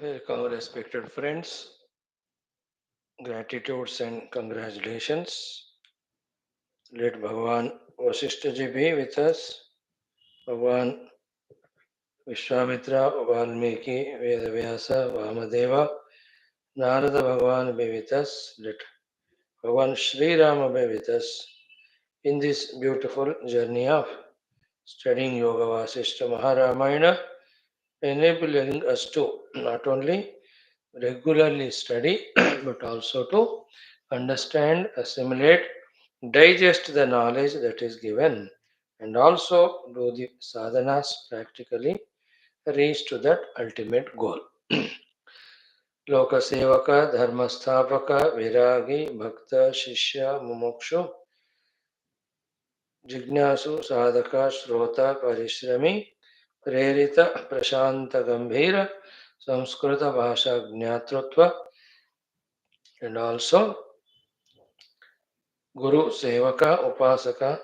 Welcome, respected friends. Gratitudes and congratulations. Let Bhagavan Vaashishtha ji be with us. Bhagavan Vishwamitra, Valmiki, Vedavyasa, Vamadeva, Narada Bhagavan be with us. Let Bhagavan Sri Rama be with us in this beautiful journey of studying Yoga Vaashishtha Maharamayana, enabling us to not only regularly study but also to understand, assimilate, digest the knowledge that is given, and also do the sadhanas practically reach to that ultimate goal. Loka sevaka, dharma sthapaka, viragi, bhakta, shishya, mumukshu, jignasu, sadhaka, shrota, parishrami, prerita, prashanta, gambhira, samskrita, bhasha, jnatrutva, and also Guru, Sevaka, Upasaka,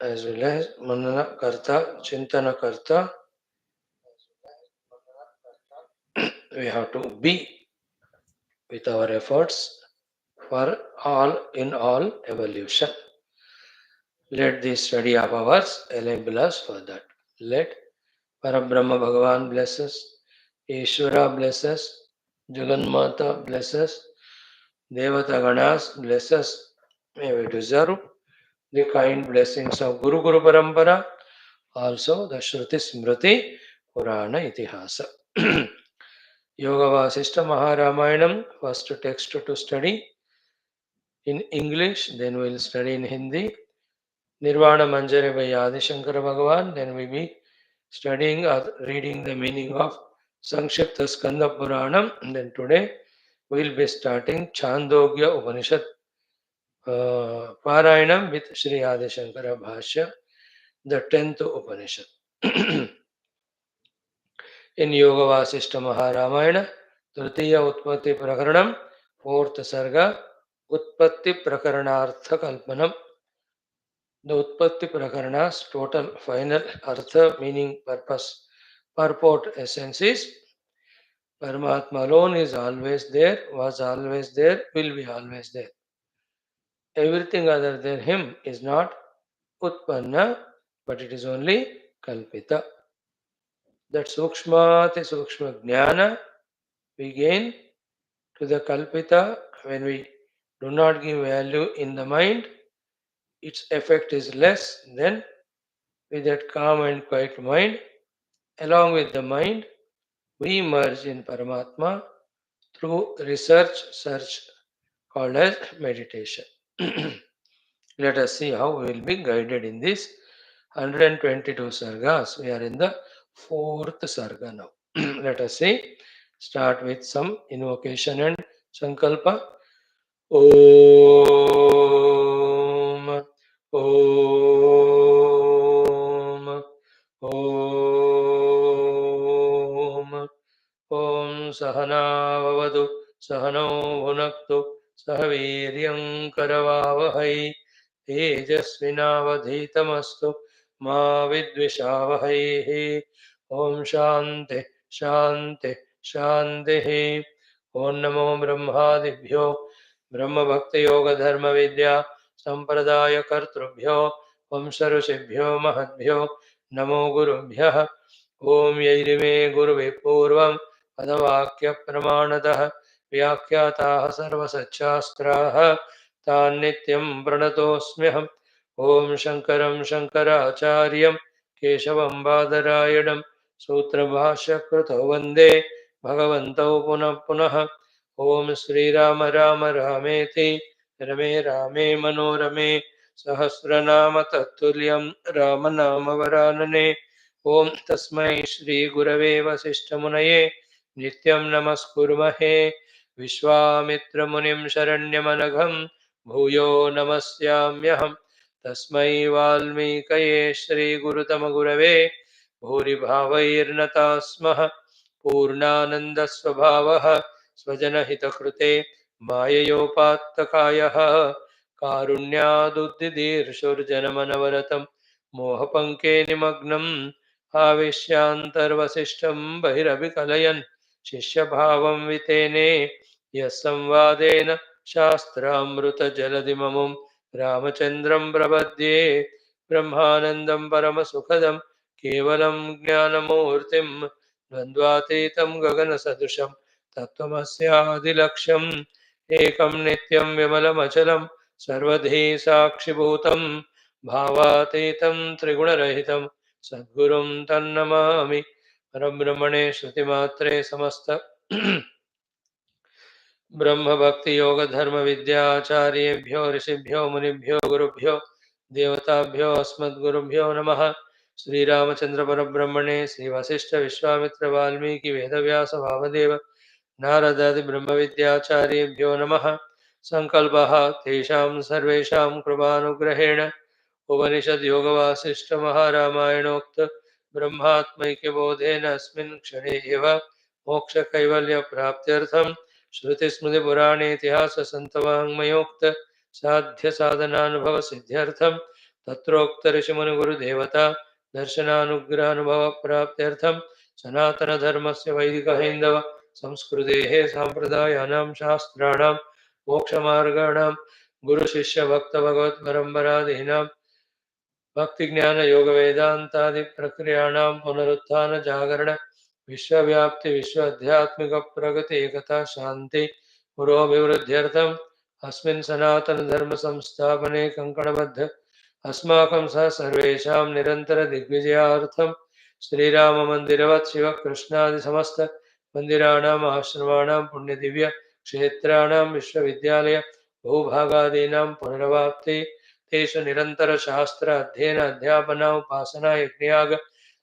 as well as Manana Karta, Chintana Karta. We have to be with our efforts for all in all evolution. Let this study of ours enable us for that. Let Parabrahma Bhagavan bless us, Ishvara bless us, Jaganmata bless us, Devata Ganas bless us. May we deserve the kind blessings of Guru Guru Parampara, also the Shruti Smriti Purana Itihasa. Yoga Vaashishtha Maharamayana, first text to study in English, then we'll study in Hindi. Nirvana Manjari by Adi Shankara Bhagavan, then we'll be studying or reading the meaning of Sankshipta Skanda Puranam. And then today we'll be starting Chandogya Upanishad Parayanam with Sri Adi Shankara Bhashya, the 10th Upanishad. In Yoga Vaashishtha Maharamayana, Tritiya Utpatthi Prakranam, 4th Sarga, Utpatthi Prakaranartha Kalpanam. The Utpatthi Prakarana's total final Artha, meaning purpose, purport, essence is Paramatma alone is always there, was always there, will be always there. Everything other than him is not Utpanna, but it is only Kalpitha. That Sukshmati Sukshma Jnana we gain to the Kalpita when we do not give value in the mind, its effect is less than with that calm and quiet mind. Along with the mind, we merge in Paramatma through search called as meditation. Let us see how we will be guided in this 122 sargas. We are in the 4th sarga now. Let us see. Start with some invocation and sankalpa. Om Om Om Om Sahana Vavadu Sahano Bhunaktu Sahaviryam Karavavahai Tejasvinavadhitamastu Ma Vidvishavahai. Om Shanti Shanti Shanti. Om Namo Brahmadibhyo Brahma Bhakti Yoga Dharma Vidya Sampradaya Kartrubhyo Vamsa Rishibhyo Mahadbhyo Namo Gurubhyah. Om Yairime Guruve Purvam Padavakya Pramanatah Vyakyataha Sarvasachyastraha Tan Nityam Pranatosmyaham. Om Shankaram Shankaracharyam Keshavam Badarayadam Sutra Bhashya Krutho Vande Bhagavantau Punah Punah. Om Sri Rama Rama Rameti Rame Rame Manorame Sahasranama Tattuliyam Ramanama Varanane. Om Tasmai Shri Gurave Vasishtamunaye Nityam Namaskurmahe Vishwamitra Munim Sharanyamanagham Bhuyo Namasyamyaham Tasmai Valmikaye Shri Gurutama Gurave Bhuri Bhavairnatasmaha Purnananda Swabhavaha Swajanahitakృతే మాయయోపాత్తకాయః కారుణ్యాదుద్దిదీర్షుర్జనమనవరతం మోహపంకే నిమగ్నం ఆవిశ్యాంతర్వసిష్టం బహిరభికలయన్ शिष्यभावं वितेने यस्संवादेन शास्त्रामृतजलधिममुं रामचन्द्रं प्रपद्ये ब्रह्मानन्दं परमसुखदं केवलं ज्ञानमूर्तिं द्वन्द्वातीतं गगनसदृशं तत्त्वमस्यादिलक्ष्यम् एकं नित्यं विमलमचलं सर्वधी साक्षिभूतं भावातीतं त्रिगुणरहितं सद्गुरुं तन्नमामि। परब्रह्मणे श्रुतिमात्रे समस्त ब्रह्म भक्ति योग धर्म विद्याचार्येभ्यो ऋषिभ्यो मुनिभ्यो गुरुभ्यो देवताभ्यो अस्मद्गुरुभ्यो नमः। श्रीरामचंद्र परब्रह्मणे श्री वशिष्ठ विश्वामित्र वाल्मीकि वेदव्यास वामदेव नारदादि ब्रह्म विद्याचार्येभ्यो नमः। संकल्पः तेषां सर्वेषां कृपानुग्रहेण उपनिषद योग वासिष्ठ महारामायणोक्त ब्रह्मात्मैक्यबोधेन अस्मिन् क्षणे एव मोक्ष कैवल्य प्राप्त्यर्थं श्रुति स्मृति पुराणे इतिहास संतवाङ्मयोक्त साध्य साधनानुभव सिद्ध्यर्थं तत्रोक्त ऋषिमुनि गुरुदेवता दर्शनानुग्रहानुभव प्राप्त्यर्थं सनातन धर्मस्य वैदिक हैन्दव संस्कृतेः साम्प्रदायानां शास्त्राणां मोक्षमार्गाणां गुरु शिष्य भक्त भगवत् परम्परादीनां भक्ति ज्ञान योग वेदांतादि प्रक्रियाणां पुनरुत्थान जागरण विश्वव्याप्ति विश्व आध्यात्मिक प्रगति एकता शांति पुरोभिवृद्ध्यर्थम् अस्मिन् सनातन धर्म संस्थापने कंकणबद्ध अस्माकं सह सर्वेषां निरंतर दिग्विजयार्थं श्रीराम मंदिरवत् शिव कृष्णादि समस्त मंदिराणाम् आश्रमाणां पुण्यदिव्य क्षेत्राणां विश्वविद्यालय भूभागादीनां पुनर्वाप्ति तेषु निरंतर शास्त्र अध्ययन अध्यापना उपासना यज्ञयाग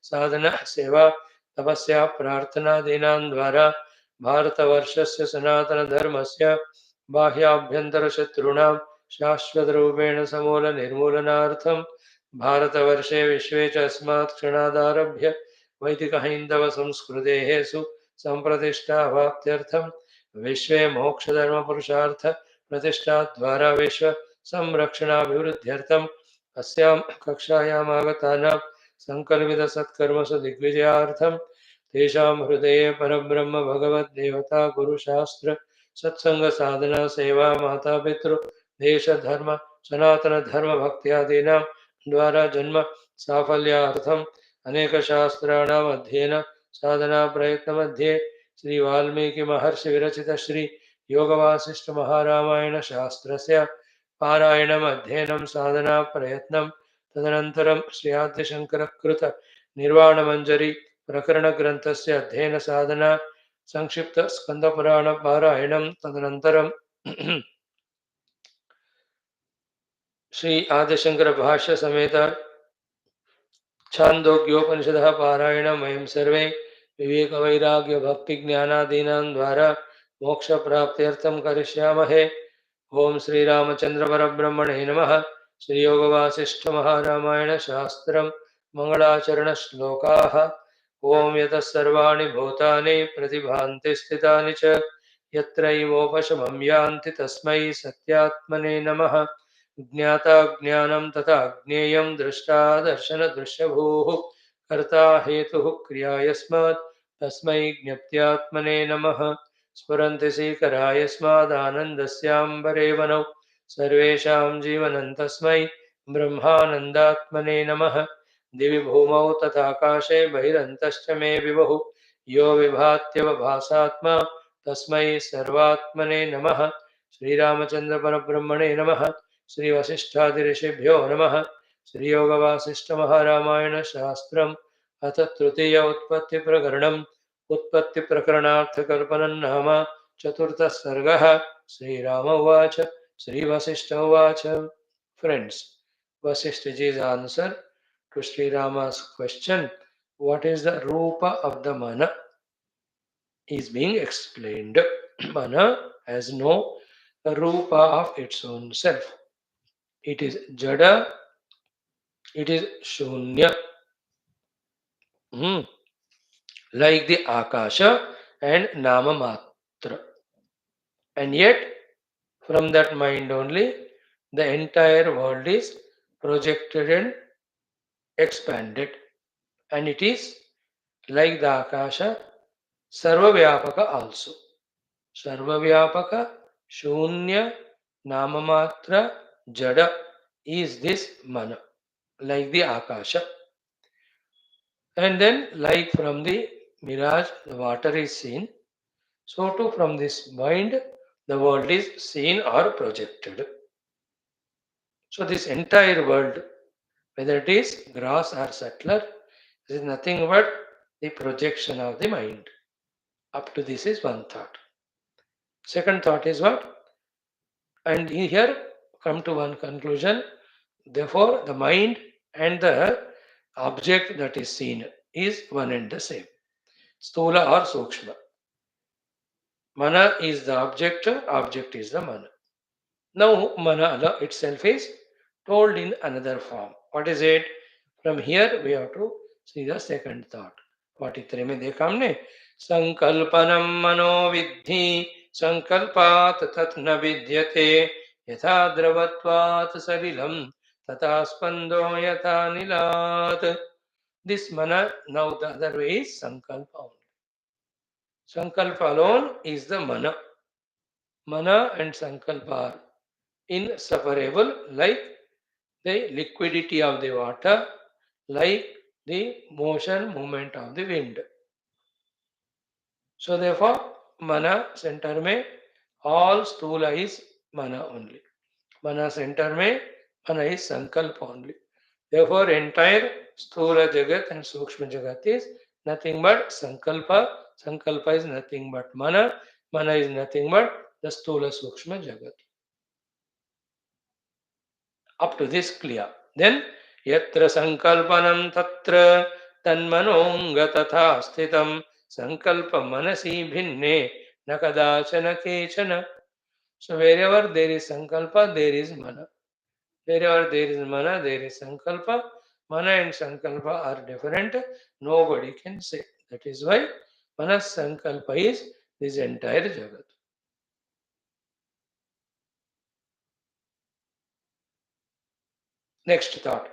साधना सेवा तपस्या प्रार्थनादीनां द्वारा भारतवर्षस्य सनातन धर्मस्य बाह्याभ्यन्तर शत्रूणां शाश्वतरूपेण समूल निर्मूलनार्थं भारतवर्षे विश्वे च अस्मात् क्षणादारभ्य वैदिक हैन्दव संस्कृतेः सुसम्प्रतिष्ठावाप्त्यर्थं विश्वे मोक्षधर्म पुरुषार्थ प्रतिष्ठा द्वारा विश्व संरक्षणाभिवृद्ध्यर्थम् अस्यां कक्षायाम् आगतानां संकल्पित सत्कर्मसु दिग्विजयार्थं तेषां हृदये परब्रह्म भगवद्देवता गुरुशास्त्र सत्संग साधना सेवा माता पितृ देश धर्म सनातन धर्म भक्त्यादीनां द्वारा जन्म साफल्यार्थम् अनेक शास्त्राणाम् अध्ययन साधना प्रयत्न मध्ये श्री वाल्मीकि महर्षि विरचित श्री योग वासिष्ठ महारामायण शास्त्रस्य पारायणम् अध्ययनं साधना प्रयत्नं तदनन्तरं श्री आद्यशङ्कर कृत निर्वाणमञ्जरी प्रकरण ग्रन्थस्य अध्ययन साधना संक्षिप्त स्कंद पुराण पारायणं तदनन्तरं श्री आद्यशङ्कर भाष्य समेत छान्दोग्योपनिषदः पारायणं वयं सर्वे विवेक वैराग्य भक्ति ज्ञानादीनां द्वारा मोक्ष प्राप्त्यर्थं करिष्यामहे। ओम श्री रामचंद्र परब्रह्मणे नमः। श्री योग वासिष्ठ महारामायण शास्त्रम मंगलाचरण श्लोकाः। ओम यतः सर्वाणि भूतानि प्रतिभान्ति स्थितानि च यत्रैवोपशमं यान्ति तस्मै सत्यात्मने नमः। ज्ञाता ज्ञानं तथा ज्ञेयं दृष्टा दर्शन दृश्यभूः कर्ता हेतुः क्रिया यस्मात् तस्मै ज्ञप्त्यात्मने नमः। स्फुरन्ति सीकरा यस्मादानन्दस्याम्बरेवनौ सर्वेषां जीवनं तस्मै ब्रह्मानन्दात्मने नमः। दिवि भूमौ तथाकाशे बहिरन्तश्च मे विभुः यो विभात्यवभासात्मा तस्मै सर्वात्मने नमः। श्रीरामचन्द्र परब्रह्मणे नमः। श्री वशिष्ठादि ऋषिभ्यो नमः। श्री योग वासिष्ठ महारामायण शास्त्रम् अथ तृतीय उत्पत्ति प्रकरणम् उत्पत्ति प्रकरणार्थ कल्पनं नाम चतुर्थ सर्गः। श्रीराम उवाच श्री वशिष्ठ उवाच। Friends, Vasishthaji's answer to Sri Rama's question, what is the rupa of the mana, is being explained. Mana has no rupa of its own self. It is jada, it is shunya, like the akasha and namamatra. And yet, from that mind only, the entire world is projected and expanded. And it is like the akasha Sarvavyapaka also. Sarvavyapaka, Shunya, Namamatra, Jada is this mana, like the Akasha. And then, like from the mirage, the water is seen. So too from this mind, the world is seen or projected. So this entire world, whether it is gross or subtler, is nothing but the projection of the mind. Up to this is one thought. Second thought is what? And here come to one conclusion. Therefore, the mind and the object that is seen is one and the same. Stula or Sukshma. Mana is the object is the mana. Now, mana itself is told in another form. What is it? From here, we have to see the second thought. 43 में देखा हमने संकल्पनम मनोविद्धि संकल्पात तत् न विद्यते यथा द्रवत्वात् सलिलम तथा स्पंदो यथा निलात्. This mana, now the other way is sankalpa only. Sankalpa alone is the mana. Mana and sankalpa are inseparable, like the liquidity of the water, like the movement of the wind. So therefore, mana center में all stula is mana only. Mana center में mana is sankalpa only. Therefore, entire stula jagat and sukshma jagat is nothing but sankalpa. Sankalpa is nothing but mana. Mana is nothing but the stula sukshma jagat. Up to this clear. Then yatra sankalpanam tatra tanmanonga tatha sthitam sankalpa manasi bhinne nakadachana kechana. So wherever there is sankalpa, there is mana. Wherever there is mana, there is sankalpa. Mana and sankalpa are different. Nobody can say. That is why manas sankalpa is this entire jagat. Next thought.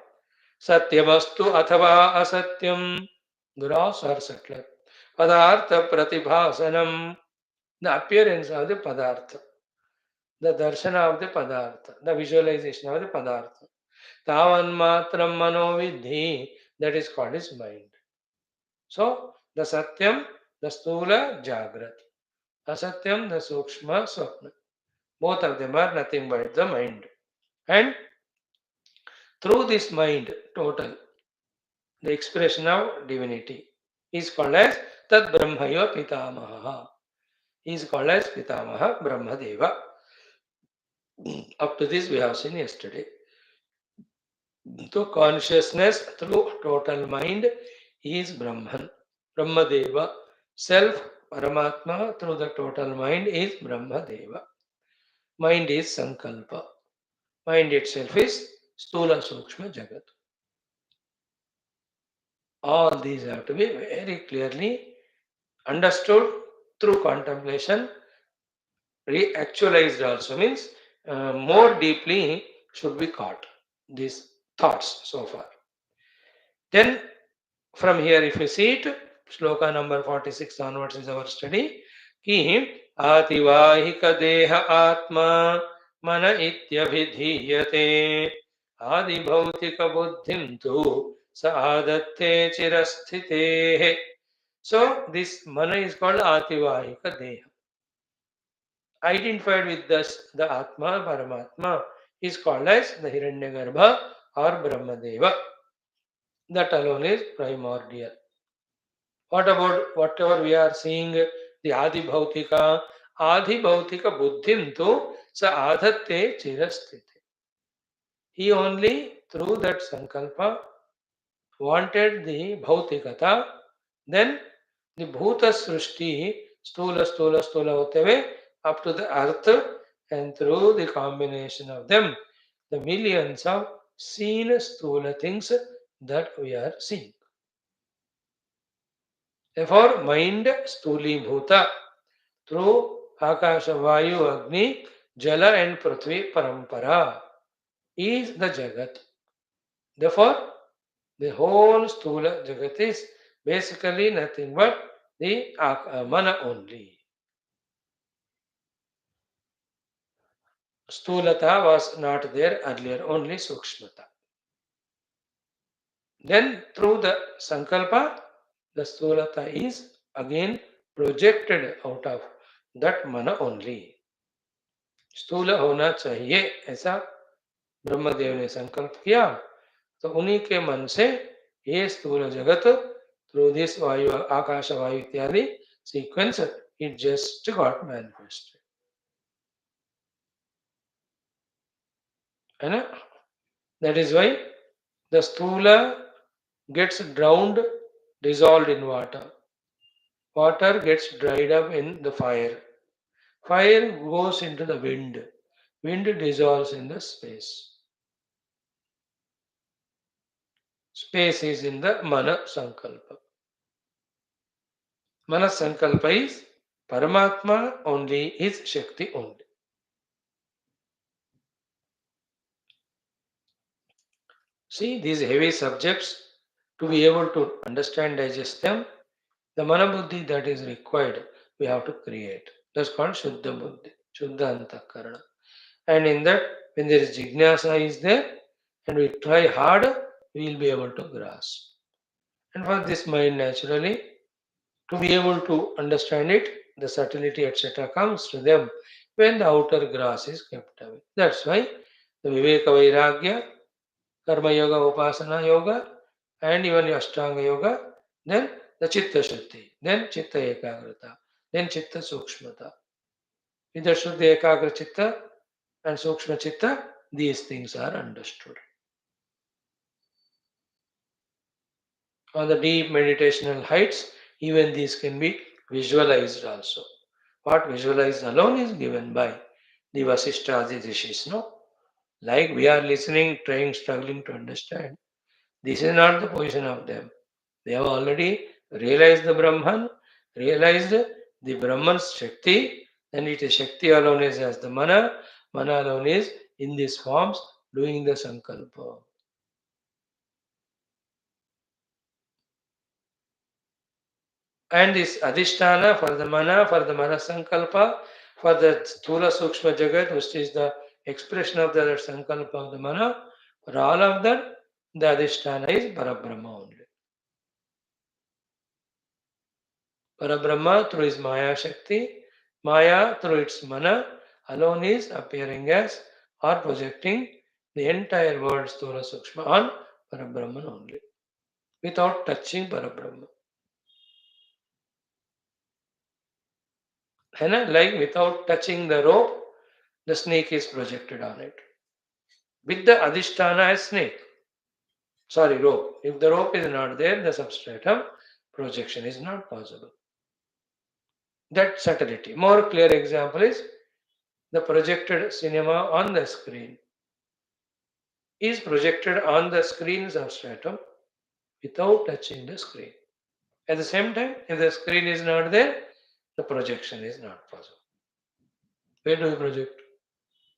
Satyamastu athava asatyam. Gross or subtler. Padartha pratibhasanam. The appearance of the padartha. The darshana of the padartha. The visualization of the padartha. Tavan matram manovidhi. That is called as mind. So, the satyam, the stula, jagrat. Asatyam, the sukshma, swapna. Both of them are nothing but the mind. And through this mind, total, the expression of divinity is called as Tad Brahmayo Pitamaha. He is called as Pitamaha Brahmadeva. Up to this we have seen yesterday. So consciousness through total mind is Brahman, Brahmadeva. Self, Paramatma through the total mind is Brahmadeva. Mind is Sankalpa. Mind itself is Stula Sukshma Jagat. All these have to be very clearly understood through contemplation. Re-actualized also means more deeply should be caught these thoughts so far. Then from here, if you see it, shloka number 46 onwards is our study. Ki ativahika deha atma mana ityabhidhiyate adi bhautika buddhim tu saadatte chirasthite. So this mana is called ativahika deha. Identified with this, the Atma, Paramatma, is called as the Hiranyagarbha or Brahmadeva. That alone is primordial. What about whatever we are seeing, the Adi Bhautika Buddhim tu sa adhatte chirasthite. He only through that sankalpa wanted the Bhautikata, then the Bhuta Srushti, stula hote huए up to the earth, and through the combination of them, the millions of seen stula things that we are seeing. Therefore, mind stuli bhuta through Akasha, Vayu, Agni, Jala and Prithvi Parampara is the Jagat. Therefore, the whole stula Jagat is basically nothing but the mana only. Stulata was not there earlier, only Sukshmata. Then through the Sankalpa, the Stulata is again projected out of that mana only. स्थूल होना चाहिए ऐसा ब्रह्मदेव ने संकल्प किया, तो उन्हीं के मन से ये स्थूल जगत थ्रू दिस वायु आकाश वायु इत्यादि sequence it just got manifested, है ना. दैट इज व्हाई द स्थूल gets drowned, dissolved in water. Water gets dried up in the fire. Fire goes into the wind. Wind dissolves in the space. Space is in the mana sankalpa. Mana sankalpa is Paramatma only, is Shakti only. See, these heavy subjects, to be able to understand, digest them, the mana buddhi that is required, we have to create. That's called Shuddha buddhi, Shuddha antakarana. And in that, when there is jignasa is there, and we try hard, we will be able to grasp. And for this mind naturally, to be able to understand it, the subtlety, etc., comes to them when the outer grass is kept away. That's why the Viveka Vairagya, Karma Yoga, Upasana Yoga, and even Ashtanga Yoga, then the Chitta Shuddhi, then Chitta Ekagrata, then Chitta Sukshmata. With the Shuddhi Ekagra Chitta and Sukshma Chitta, these things are understood. On the deep meditational heights, even these can be visualized also. What visualized alone is given by the Vaashishtha Rishis, no? Like we are listening, trying, struggling to understand. This is not the position of them. They have already realized the Brahman, realized the Brahman's Shakti, and it is Shakti alone is as the Mana, Mana alone is in these forms doing the Sankalpa. And this Adhisthana for the Mana Sankalpa, for the Sthula Sukshma Jagat, which is the expression of the Sankalpa of the Mana, for all of that, the Adhisthana is Parabrahma only. Parabrahma through his Maya Shakti, Maya through its Mana, alone is appearing as or projecting the entire world Sthula Sukshma on Parabrahman only, without touching Parabrahma. Like without touching the rope, the snake is projected on it. With the Adhisthana as snake. Sorry, rope. If the rope is not there, the substratum, projection is not possible. That subtlety. More clear example is the projected cinema on the screen is projected on the screen substratum without touching the screen. At the same time, if the screen is not there, the projection is not possible. Where do we project?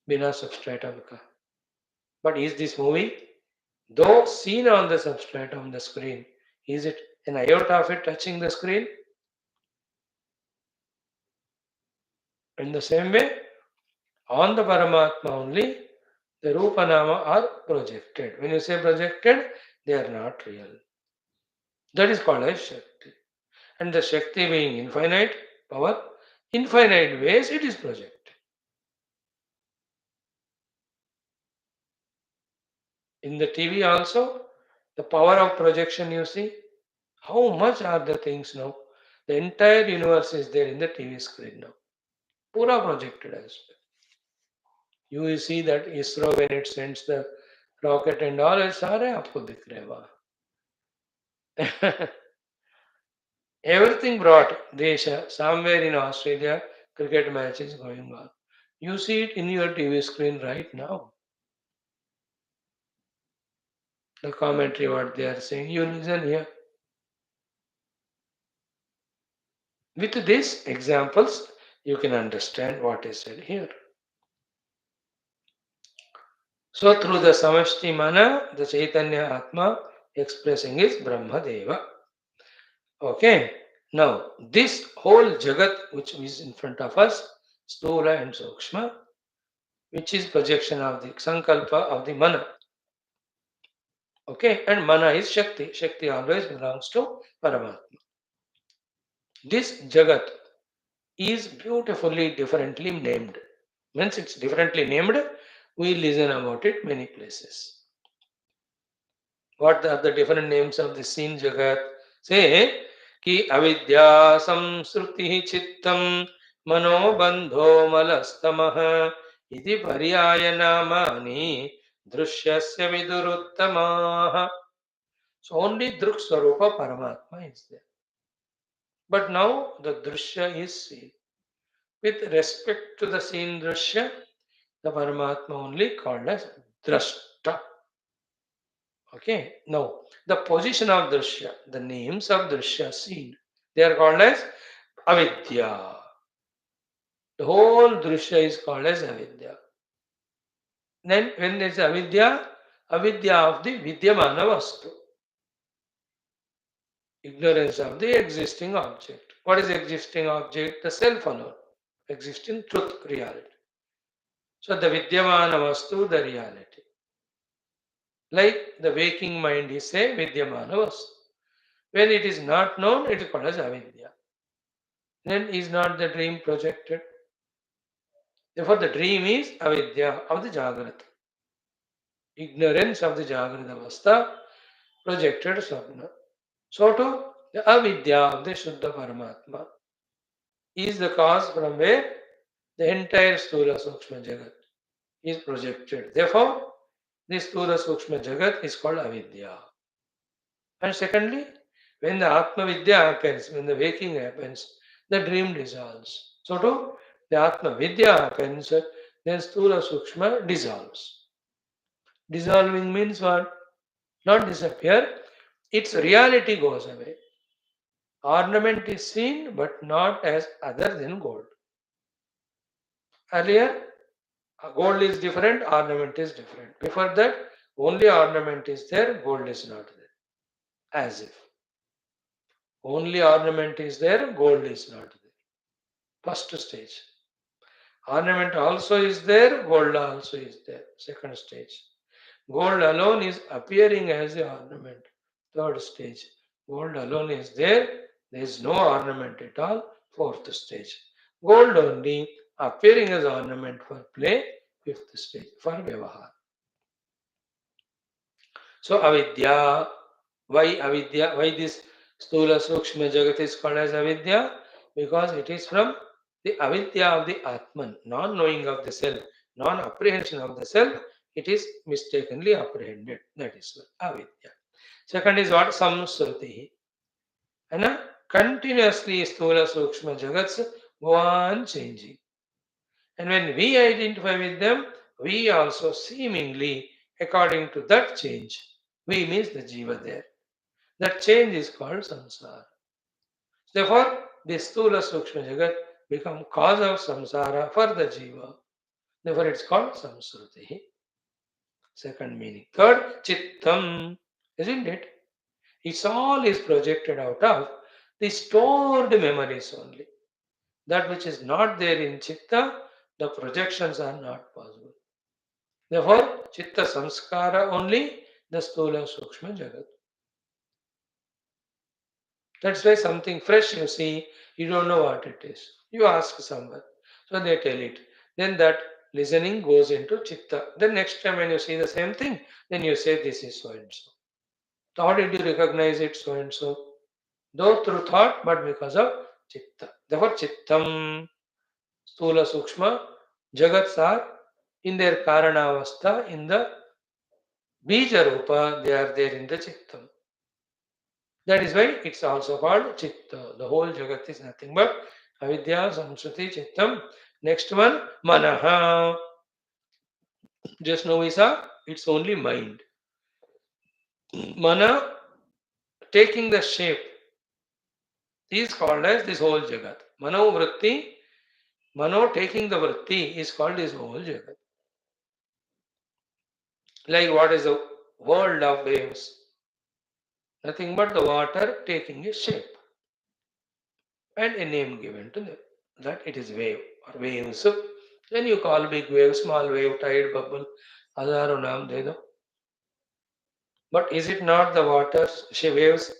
Bina substratum ka. But is this movie, though seen on the substratum, the screen, is it an iota of it touching the screen? In the same way, on the Paramatma only, the Rupa Nama are projected. When you say projected, they are not real. That is called as Shakti. And the Shakti being infinite power, infinite ways it is projected. In the TV also, the power of projection you see, how much are the things now? The entire universe is there in the TV screen now. Pura projected as well. You will see that ISRO when it sends the rocket and all, it's सारे आपको दिख रहे वहाँ. Everything brought Desha, somewhere in Australia, cricket match is going on. You see it in your TV screen right now. The commentary, what they are saying, you listen here. With these examples, you can understand what is said here. So through the Samashti Mana, the Chaitanya Atma expressing is Brahma Deva. Okay. Now, this whole Jagat which is in front of us, Stula and Sukshma, which is projection of the Sankalpa of the Mana. Okay, and Mana is Shakti. Shakti always belongs to Paramatma. This Jagat is beautifully differently named. Means it's differently named, we listen about it many places. What are the different names of the seen Jagat? Say, ki avidya samsruti chittam manobandho malastamah iti paryaya namani drishyasya viduruttamah. So only Druk Swarupa Paramatma is there. But now the Drishya is seen. With respect to the seen Drishya, the Paramatma only called as Drashta. Okay, now the position of Drishya, the names of Drishya seen, they are called as Avidya. The whole Drishya is called as Avidya. Then when there is Avidya, Avidya of the Vidyamana Vastu. Ignorance of the existing object. What is existing object? The self alone. Existing truth, reality. So the Vidyamana Vastu, the reality. Like the waking mind is a Vidyamana Vastu. When it is not known, it is called as Avidya. Then is not the dream projected. Therefore, the dream is Avidya of the Jagrata. Ignorance of the Jagrata Avastha projected Swapna. So too, the Avidya of the Shuddha Paramatma is the cause from where the entire Sthula Sukshma Jagat is projected. Therefore, this Sthula Sukshma Jagat is called Avidya. And secondly, when the Atma Vidya happens, when the waking happens, the dream dissolves. So too, the Atma Vidya happens, then Sthula Sukshma dissolves. Dissolving means what? Not disappear, its reality goes away. Ornament is seen, but not as other than gold. Earlier, gold is different, ornament is different. Before that, only ornament is there, gold is not there. As if. Only ornament is there, gold is not there. First stage. Ornament also is there, gold also is there. Second stage. Gold alone is appearing as the ornament. Third stage. Gold alone is there, there is no ornament at all. Fourth stage. Gold only appearing as ornament for play. Fifth stage for Vyavahar. So avidya, why avidya? Why this stula sukshma jagat is called as avidya? Because it is from the avidya of the Atman, non-knowing of the self, non-apprehension of the self, it is mistakenly apprehended. That is what avidya. Second is what? Samsruti. And continuously stula sukshma jagats go on changing. And when we identify with them, we also seemingly, according to that change, we means the jiva there. That change is called samsara. Therefore, this stula sukshma jagat become cause of samsara for the jiva. Therefore, it's called samsruti. Second meaning. Third, chittam, isn't it? It's all is projected out of the stored memories only. That which is not there in chitta, the projections are not possible. Therefore, chitta samskara only the stula sukshma jagat. That's why something fresh you see, you don't know what it is. You ask someone, so they tell it. Then that listening goes into chitta. Then next time when you see the same thing, then you say this is so and so. So how did you recognize it so and so? Though through thought, but because of chitta. Therefore, chittam, stula sukshma, jagats are in their karanavastha, in the bija rupa, they are there in the chittam. That is why it's also called chitta. The whole jagat is nothing but avidya, samsruti, chittam. Next one, manaha. Just now we saw it's only mind. Mana taking the shape is called as this whole jagat. Mano vritti, mano taking the vritti is called this whole jagat. Like what is the world of waves? Nothing but the water taking a shape. and a name given to them, that it is wave or waves. Then you call big wave, small wave, tide, bubble, hazaro naam de do. But is it not the water, waves?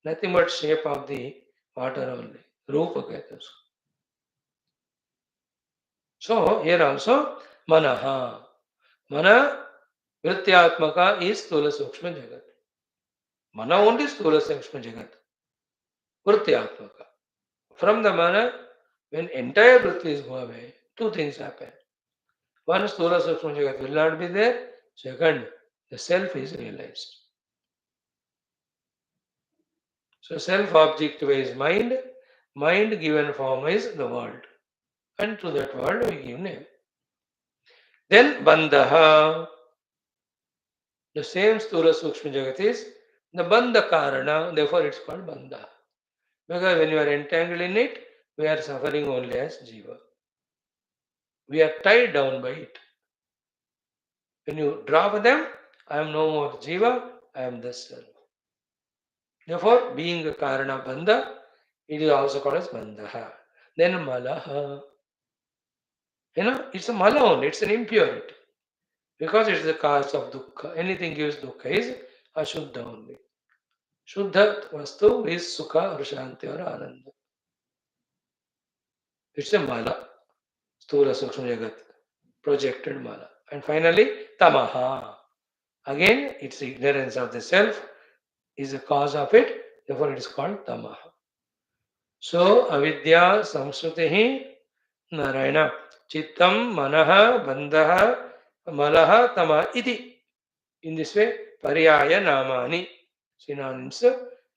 Nothing but shape of the water only. Rupa कहते हैं उसको. So here also Manaha. Mana Vrityatmaka is Stula Sukshma Jagat. Mana only Stula Sukshma Jagat. Vrityatmaka. From the Mana, when entire Vritti is go away, two things happen. One, Stula Sukshma Jagat will not be there. Second, the self is realized. So self objective is mind. Mind given form is the world. And to that world we give name. Then Bandha. The same Stula Sukshma Jagat is the Bandha Karana, therefore it's called Bandha. Because when you are entangled in it, we are suffering only as Jiva. We are tied down by it. When you drop them, I am no more Jiva, I am the Self. Therefore, being a Karana Bandha, it is also called as Bandha. Then Malaha. It's a Mala only, it's an impurity. Because it's the cause of dukkha. Anything gives dukkha is ashuddha only. Shuddha vastu is sukha or shanti or ananda. It's a mala. Sthula sukshma jagat. Projected mala. And finally, tamaha. Again, it's ignorance of the self is the cause of it. Therefore, it is called tamaha. So, avidya samsrutihi narayana. Chittam manaha bandhaha malaha tama iti. In this way, paryaya namani. Synonyms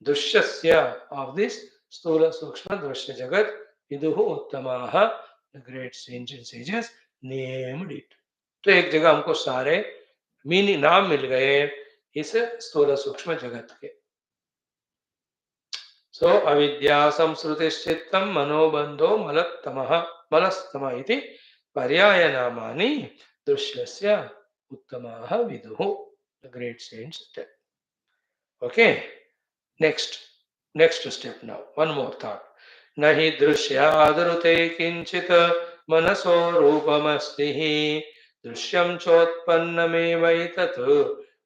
dushyasya of this stula sukshma drashya jagat viduhu uttamaha, the great saints and sages named it. तो एक जगह हमको सारे meaning नाम मिल गए इस स्थूल सूक्ष्म जगत के. सो अविद्या संस्कृतिश्चित्तम मनोबंधो मलस्तम इति पर्याय नामानि दृश्यस्य उत्तमाः विदुः. The great saints said. Okay, next step now. One more thought. Nahi drishyadrute kinchit manaso rupamasti drishyam chotpannamevaitat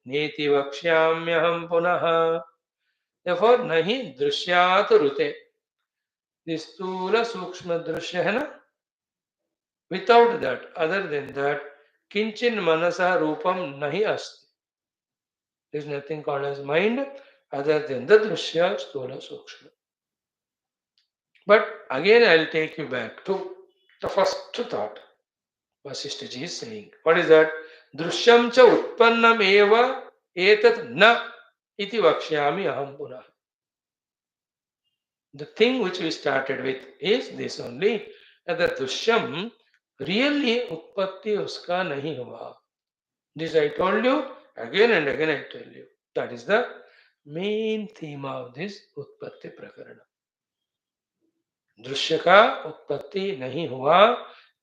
niti vakshyamyaham punah. Therefore, nahi drishyadrute. This stula sukshma drishya hai na? Without that, other than that, kinchin manasa rupam nahi asti. There is nothing called as mind other than the drishya stula sukshma. But again, I will take you back to the first thought. Vaashishtha ji is saying, what is that? Drishyam cha utpannam eva etat na iti vakshyami aham punah. The thing which we started with is this only, that the drishyam really utpatti uska nahi hua. This I told you, again and again I tell you. That is the main theme of this Utpatti Prakarana. दृश्य का उत्पत्ति नहीं हुआ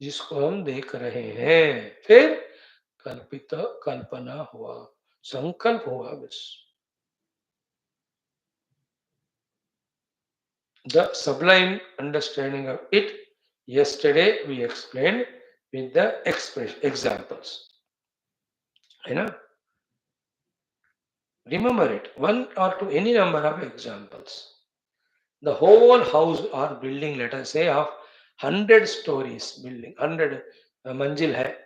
जिसको हम देख रहे हैं, फिर कल्पित कल्पना हुआ, संकल्प हुआ बस. The sublime understanding of it, yesterday we explained with the examples. Remember it, one or two, any number of examples. The whole house or building, let us say, of 100 stories building, 100 मंजिल है,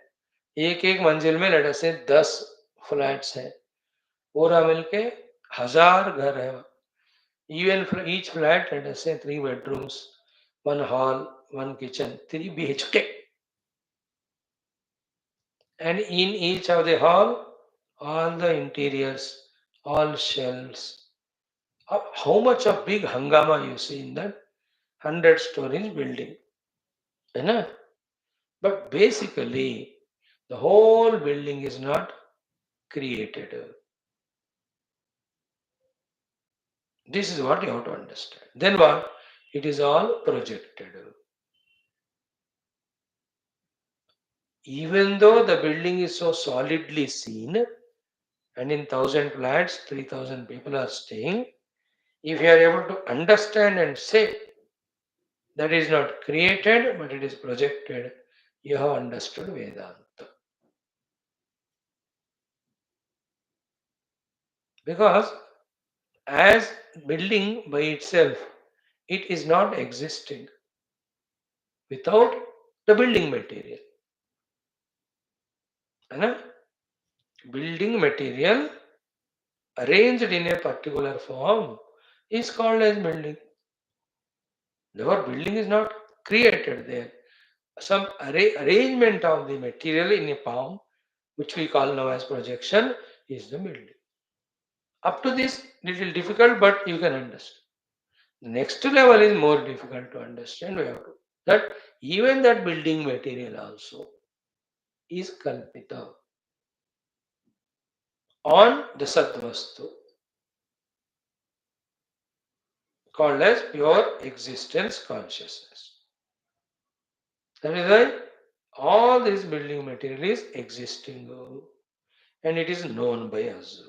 एक एक मंजिल में let us say 10 flats है, पूरा मिलके 1000 घर है. Even each flat, let us say 3 bedrooms, 1 hall, 1 kitchen, 3 BHK. And in each of the hall, all the interiors, all shelves. How much of big hangama you see in that 100 stories building. But basically, the whole building is not created. This is what you have to understand. Then what? It is all projected. Even though the building is so solidly seen, and in 1000 flats, 3000 people are staying, if you are able to understand and say, that is not created, but it is projected. You have understood Vedanta. Because as building by itself, it is not existing without the building material. Right? Building material arranged in a particular form is called as building. Therefore, building is not created there. Some arrangement of the material in a form, which we call now as projection, is the building. Up to this, little difficult, but you can understand. The next level is more difficult to understand. We have to that even that building material also is kalpita on the Satvastu, called as pure existence consciousness. That is why all this building material is existing and it is known by us.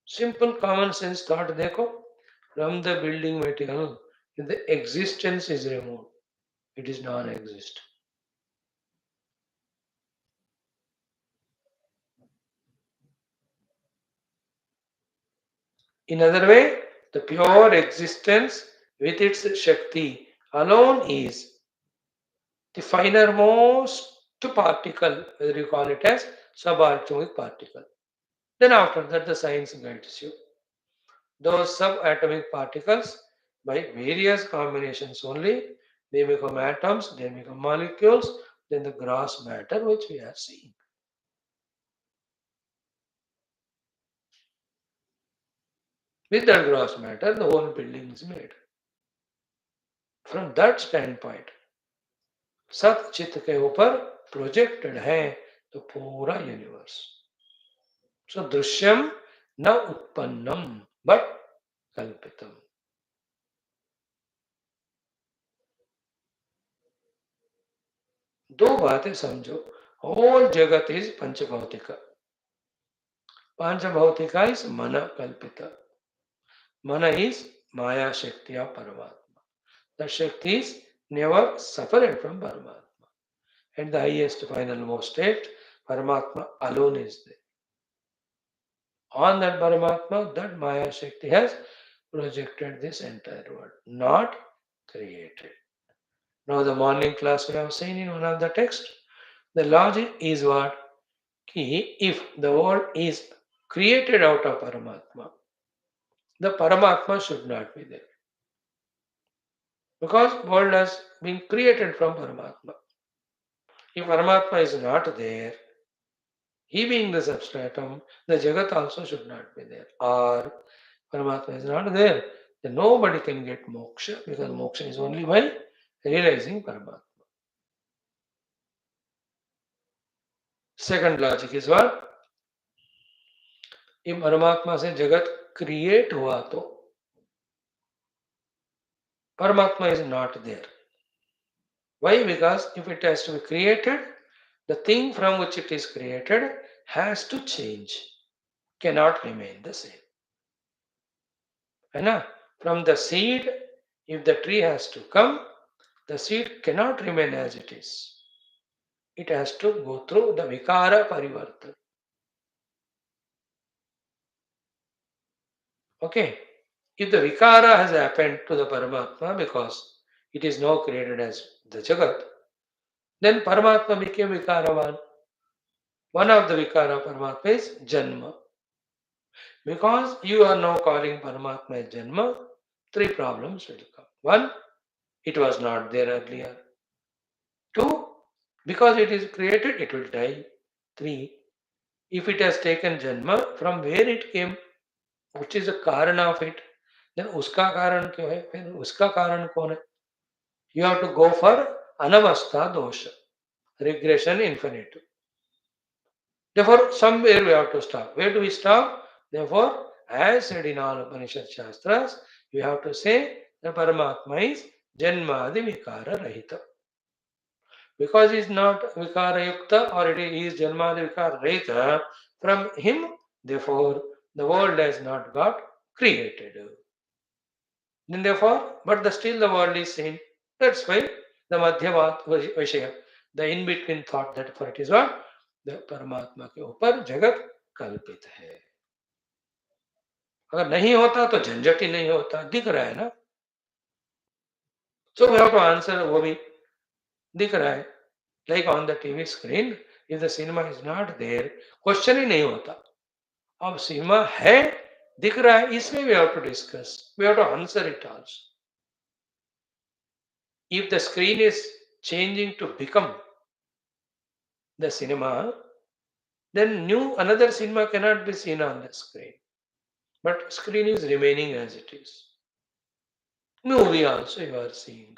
Simple common sense thought dekho, from the building material, if the existence is removed, it is non-existent. In other way, the pure existence with its Shakti alone is the finermost particle, whether you call it as subatomic particle. Then after that the science guides you. Those subatomic particles, by various combinations only, they become atoms, they become molecules, then the gross matter which we are seeing. With that gross matter, the whole building is made. From that standpoint, सत चित्त के ऊपर projected है तो पूरा universe. सो दृश्यम न उत्पन्नम but कल्पितम. दो बातें समझो. होल जगत इज पंचभौतिक. पंचभौतिका इज मन कल्पित. मन इज माया शक्ति of Paramatma. The Shakti is never separate from Paramatma. And the highest final most state, Paramatma alone is there. On that Paramatma, that Maya Shakti has projected this entire world, not created. Now, the morning class we have seen in one of the texts, the logic is what? Ki if the world is created out of Paramatma, the Paramatma should not be there. Because world has been created from Paramatma. If Paramatma is not there, he being the substratum, the Jagat also should not be there. Or Paramatma is not there, then nobody can get moksha, because moksha is only by realizing Paramatma. Second logic is what? if परमात्मा से जगत create हुआ तो Paramatma is not there. Why? Because if it has to be created, the thing from which it is created has to change, cannot remain the same. And from the seed, if the tree has to come, the seed cannot remain as it is. It has to go through the vikara parivartana. Okay, if the vikara has happened to the Paramatma because it is now created as the Jagat, then Paramatma became Vikaravan. One of the Vikara Paramatma is Janma. Because you are now calling Paramatma as Janma, three problems will come. One, it was not there earlier. Two, because it is created, it will die. Three, if it has taken Janma, from where it came, which is the Karana of it, then uska karan क्यों है? फिर उसका कारण कौन है? You have to go for anavastha dosha, regression infinitive. Therefore, somewhere we have to stop. Where do we stop? Therefore, as said in all Upanishad Shastras, you have to say the Paramatma is Janmadi Vikara Rahita. Because he is not Vikara Yukta or it is Janmadi Vikara Rahita, from him, therefore, the world has not got created. Then therefore, but still the world is seen. That's why the Madhyavat Vishaya, the in-between thought, that for it is what? The Paramatma के ऊपर जगत कल्पित है. अगर नहीं होता तो झंझट ही नहीं होता, दिख रहा है ना. So we have to answer, वो भी दिख रहा है. Like on the TV screen, if the cinema is not there, question ही नहीं होता. अब सिनेमा है, दिख रहा है, इसमें we have to discuss, we have to answer it also. If the screen is changing to become the cinema, then another cinema cannot be seen on the screen. But screen is remaining as it is. Movie also you are seeing.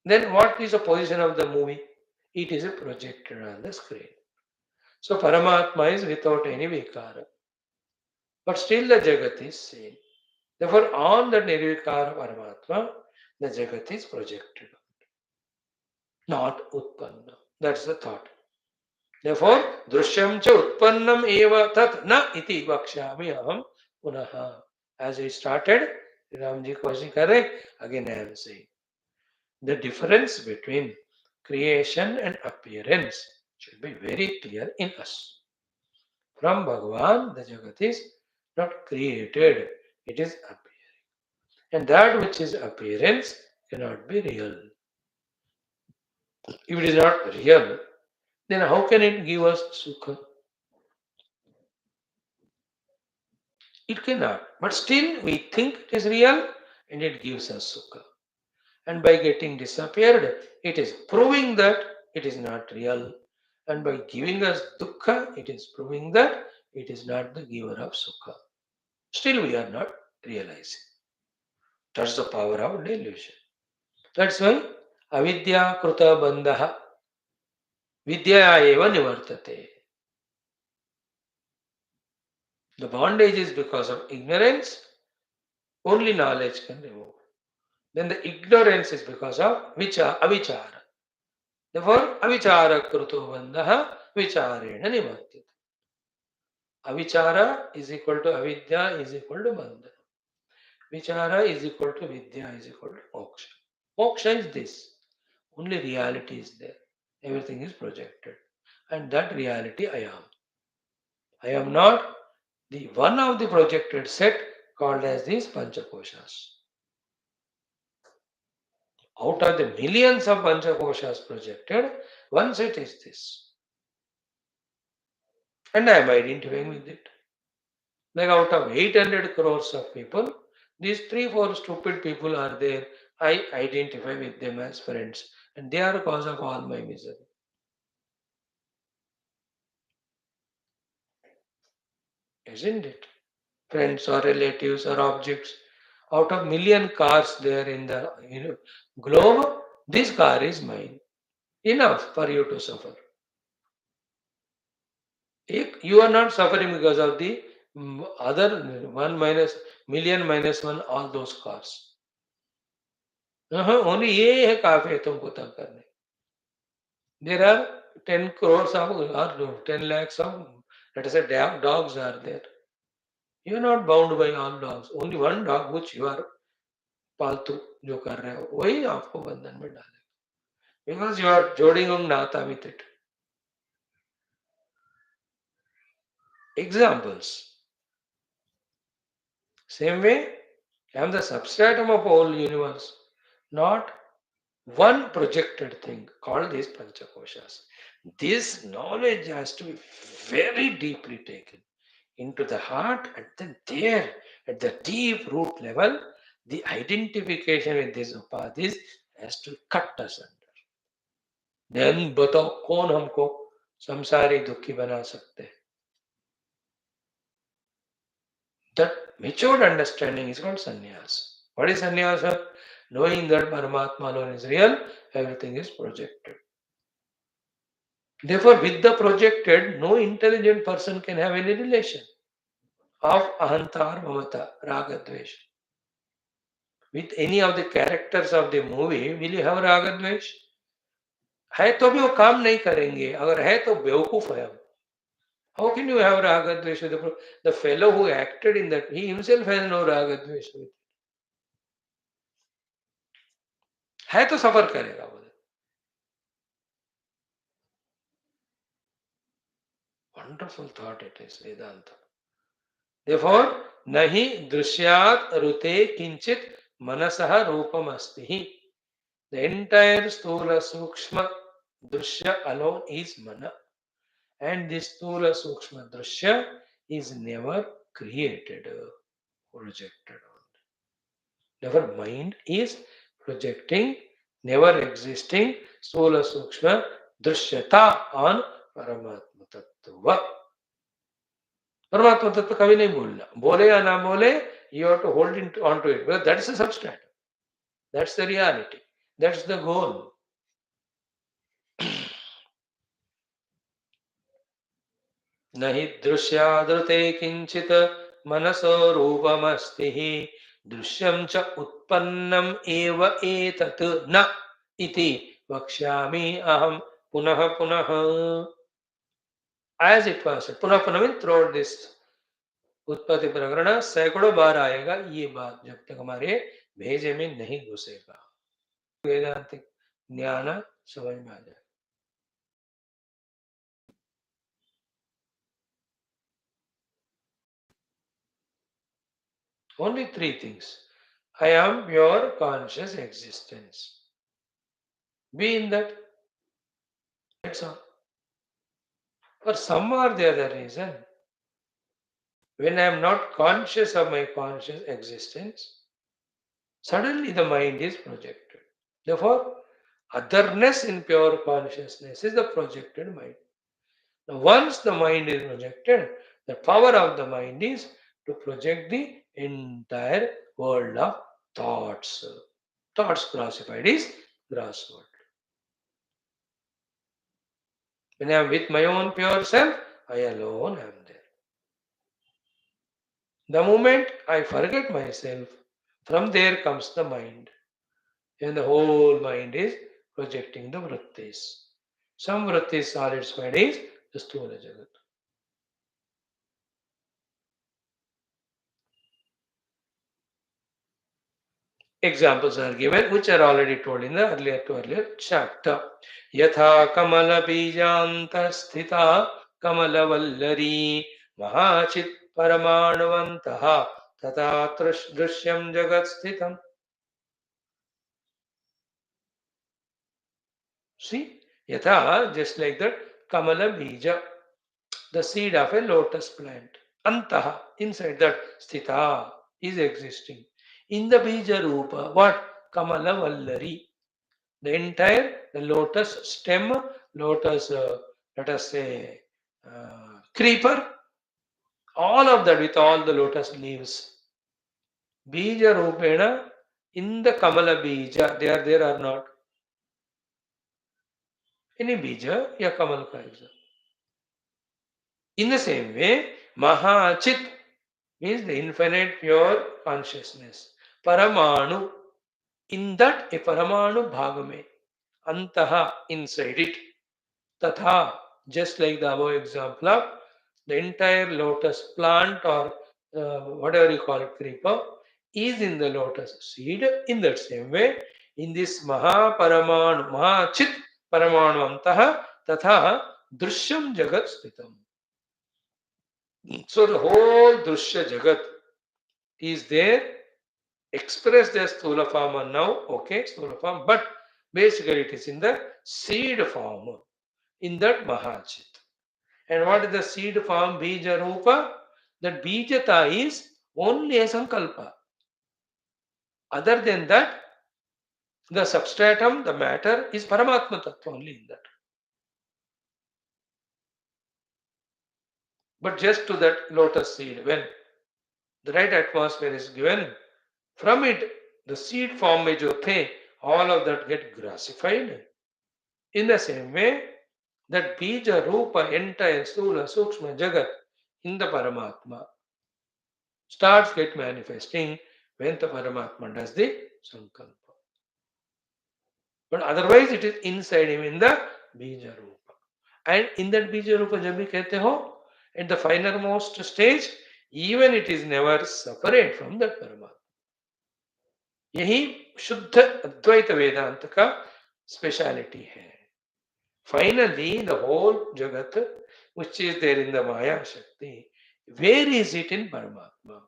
Then what is the position of the movie? It is projected on the screen. So Paramatma is without any vikara. But still the Jagat is seen. Therefore on the nirvikara Paramatma, the Jagat is projected. Not Utpanna. That's the thought. Therefore, Drishyam cha Utpannam eva tat na iti vakshami aham punaha. As we started, Ramji question kare, again I am saying. The difference between creation and appearance should be very clear in us. From Bhagavan, the Jagat is not created, it is appearing. And that which is appearance cannot be real. If it is not real, then how can it give us sukha? It cannot. But still we think it is real and it gives us sukha. And by getting disappeared, it is proving that it is not real. And by giving us dukkha, it is proving that it is not the giver of sukha. Still we are not realizing. That's the power of delusion. That's why avidya kruta bandhaha vidya eva nivartate. The bondage is because of ignorance. Only knowledge can remove. Then the ignorance is because of avichara. Therefore, avichara kruto bandhaha vicharena nivartate. Avichara is equal to avidya is equal to bandhana. Vichara is equal to vidya is equal to moksha. Moksha is this. Only reality is there. Everything is projected. And that reality I am. I am not the one of the projected set called as these Panchakoshas. Out of the millions of Panchakoshas projected, one set is this. And I am identifying with it. Like out of 800 crores of people, these 3-4 stupid people are there. I identify with them as friends. And they are the cause of all my misery. Isn't it? Friends or relatives or objects. Out of million cars there in the globe, this car is mine. Enough for you to suffer. You are not suffering because of the other million minus one, all those cars. Only ये है काफी है तुमको तंग करने. There are 10 crores of or 10 lakhs of, let us say, dogs are there. You are not bound by all dogs. Only one dog which you are पालतू जो कर रहे हो वही आपको बंधन में डाले. Because you are जोड़िंग नाता with it. Examples. Same way, I am the substratum of whole universe, not one projected thing called these Panchakoshas. This knowledge has to be very deeply taken into the heart, and then there, at the deep root level, the identification with these upadhis has to cut us under. Then बताओ कौन हमको संसारी दुखी बना सकते हैं? That matured understanding is called sannyasa. What is sannyasa? Knowing that Paramatma alone is real, everything is projected. Therefore, with the projected, no intelligent person can have any relation of ahantar, mamata, raga, dvesh. With any of the characters of the movie, will you have raga, dvesh? है तो भी वो काम नहीं करेंगे. अगर है तो बेवकूफ है हम. How can you have raga dvesha? The fellow who acted in that, he himself has no raga dvesha. है तो सफर करेगा वो. Wonderful thought it is, Vedanta. Therefore, nahi drishyat rute kinchit manasah rupam asti. The entire sthula sukshma drishya alone is mana. And this sthula sukshma drishya is never created, projected. Never mind is projecting, never existing sthula sukshma drishyata on Paramatma Tattva. परमात्मा तत्व कभी नहीं भूलना, बोले या ना बोले, you have to hold on to it, because that's the substratum, that's the reality, that's the goal. नहि दृश्यादृते किंचित मनसो रूपमस्ति दृश्यं च उत्पन्नम एव एतत् न इति वक्ष्यामि अहम पुनः पुनः. As it was said, पुनः पुनः means throughout this उत्पत्ति प्रकरण सैकड़ों बार आएगा ये बात, जब तक हमारे भेजे में नहीं घुसेगा, वेदांतिक ज्ञान समझ में आ जाए. Only three things. I am pure conscious existence. Be in that. That's all. For some or the other reason, when I am not conscious of my conscious existence, suddenly the mind is projected. Therefore, otherness in pure consciousness is the projected mind. Now, once the mind is projected, the power of the mind is to project the entire world of thoughts. Thoughts classified is gross world. When I am with my own pure self, I alone am there. The moment I forget myself, from there comes the mind. And the whole mind is projecting the vrittis. Some vrittis satisfied is the Sthula Jagat. Examples are given, which are already told in the earlier chapter. Yatha kamala bijanta sthita kamala vallari mahachit paramanuvantaha tata drishyam jagat sthitam. See, yatha, just like that, kamala bija, the seed of a lotus plant. Antaha, inside that, sthita, is existing. In the bija rupa, what? Kamala vallari. The entire, the lotus stem, lotus, let us say, creeper, all of that with all the lotus leaves. Bija rupena, in the kamala bija, they are there or not? Any bija, ya kamal ka example. In the same way, Mahachit means the infinite pure consciousness. Paramanu, in that a Paramanu bhagame, Antaha, inside it. Tatha, just like the above example of the entire lotus plant or whatever you call it, creeper, is in the lotus seed. In that same way, in this Maha Paramanu, Mahachit Paramanu Antaha, Tatha Drishyam Jagat Sthitam. So the whole Drushya Jagat is there, expressed as Sthula form now, okay, Sthula form, but basically it is in the seed form, in that Mahachit. And what is the seed form, Bija Rupa? That Bijata is only a Sankalpa. Other than that, the substratum, the matter is Paramatma Tattva only in that. But just to that lotus seed, when the right atmosphere is given, from it, the seed form में जो थे, all of that get grassified. In the same way, that bija rupa entire sthula sukshma jagat in the Paramatma starts get manifesting when the Paramatma does the sankalpa. But otherwise it is inside him in the bija rupa. And in that bija rupa जब भी कहते हो, At the finalmost stage, even it is never separate from that Paramatma. यही शुद्ध अद्वैत वेदांत का speciality है. Finally, the whole Jagat, which is there in the Maya Shakti, where is it in Paramatma?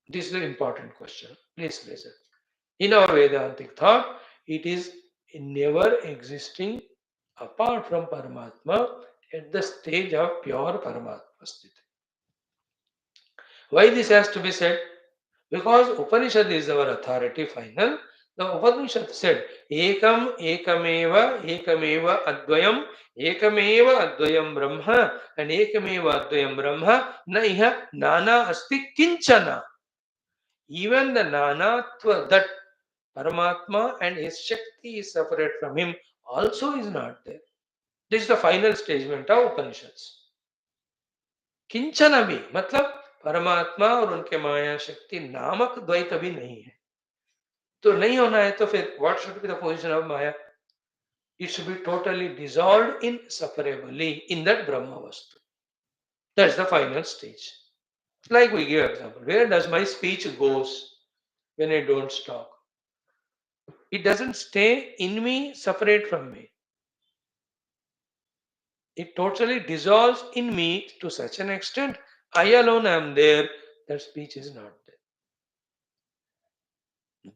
This is the important question. Please listen. In our Vedantic thought, it is never existing apart from Paramatma at the stage of pure Paramatma Sthiti. Why this has to be said? Because Upanishad is our authority final. The Upanishad said, Ekam Ekameva Ekameva Advayam Ekameva Advayam Brahma and Ekameva Advayam Brahma Naiha Nana Asti Kinchana. Even the Nanatva that Paramatma and his Shakti is separate from him also is not there. This is the final statement of Upanishads. किंचन भी मतलब परमात्मा और उनके माया शक्ति नामक द्वैत भी नहीं है. तो नहीं होना है तो फिर what should be the position of Maya? It should be totally dissolved inseparably in that Brahma Vastu. That's the final stage. Like we give example, where does my speech goes when I don't talk? It doesn't stay in me, separate from me. It totally dissolves in me to such an extent, I alone am there, that speech is not there.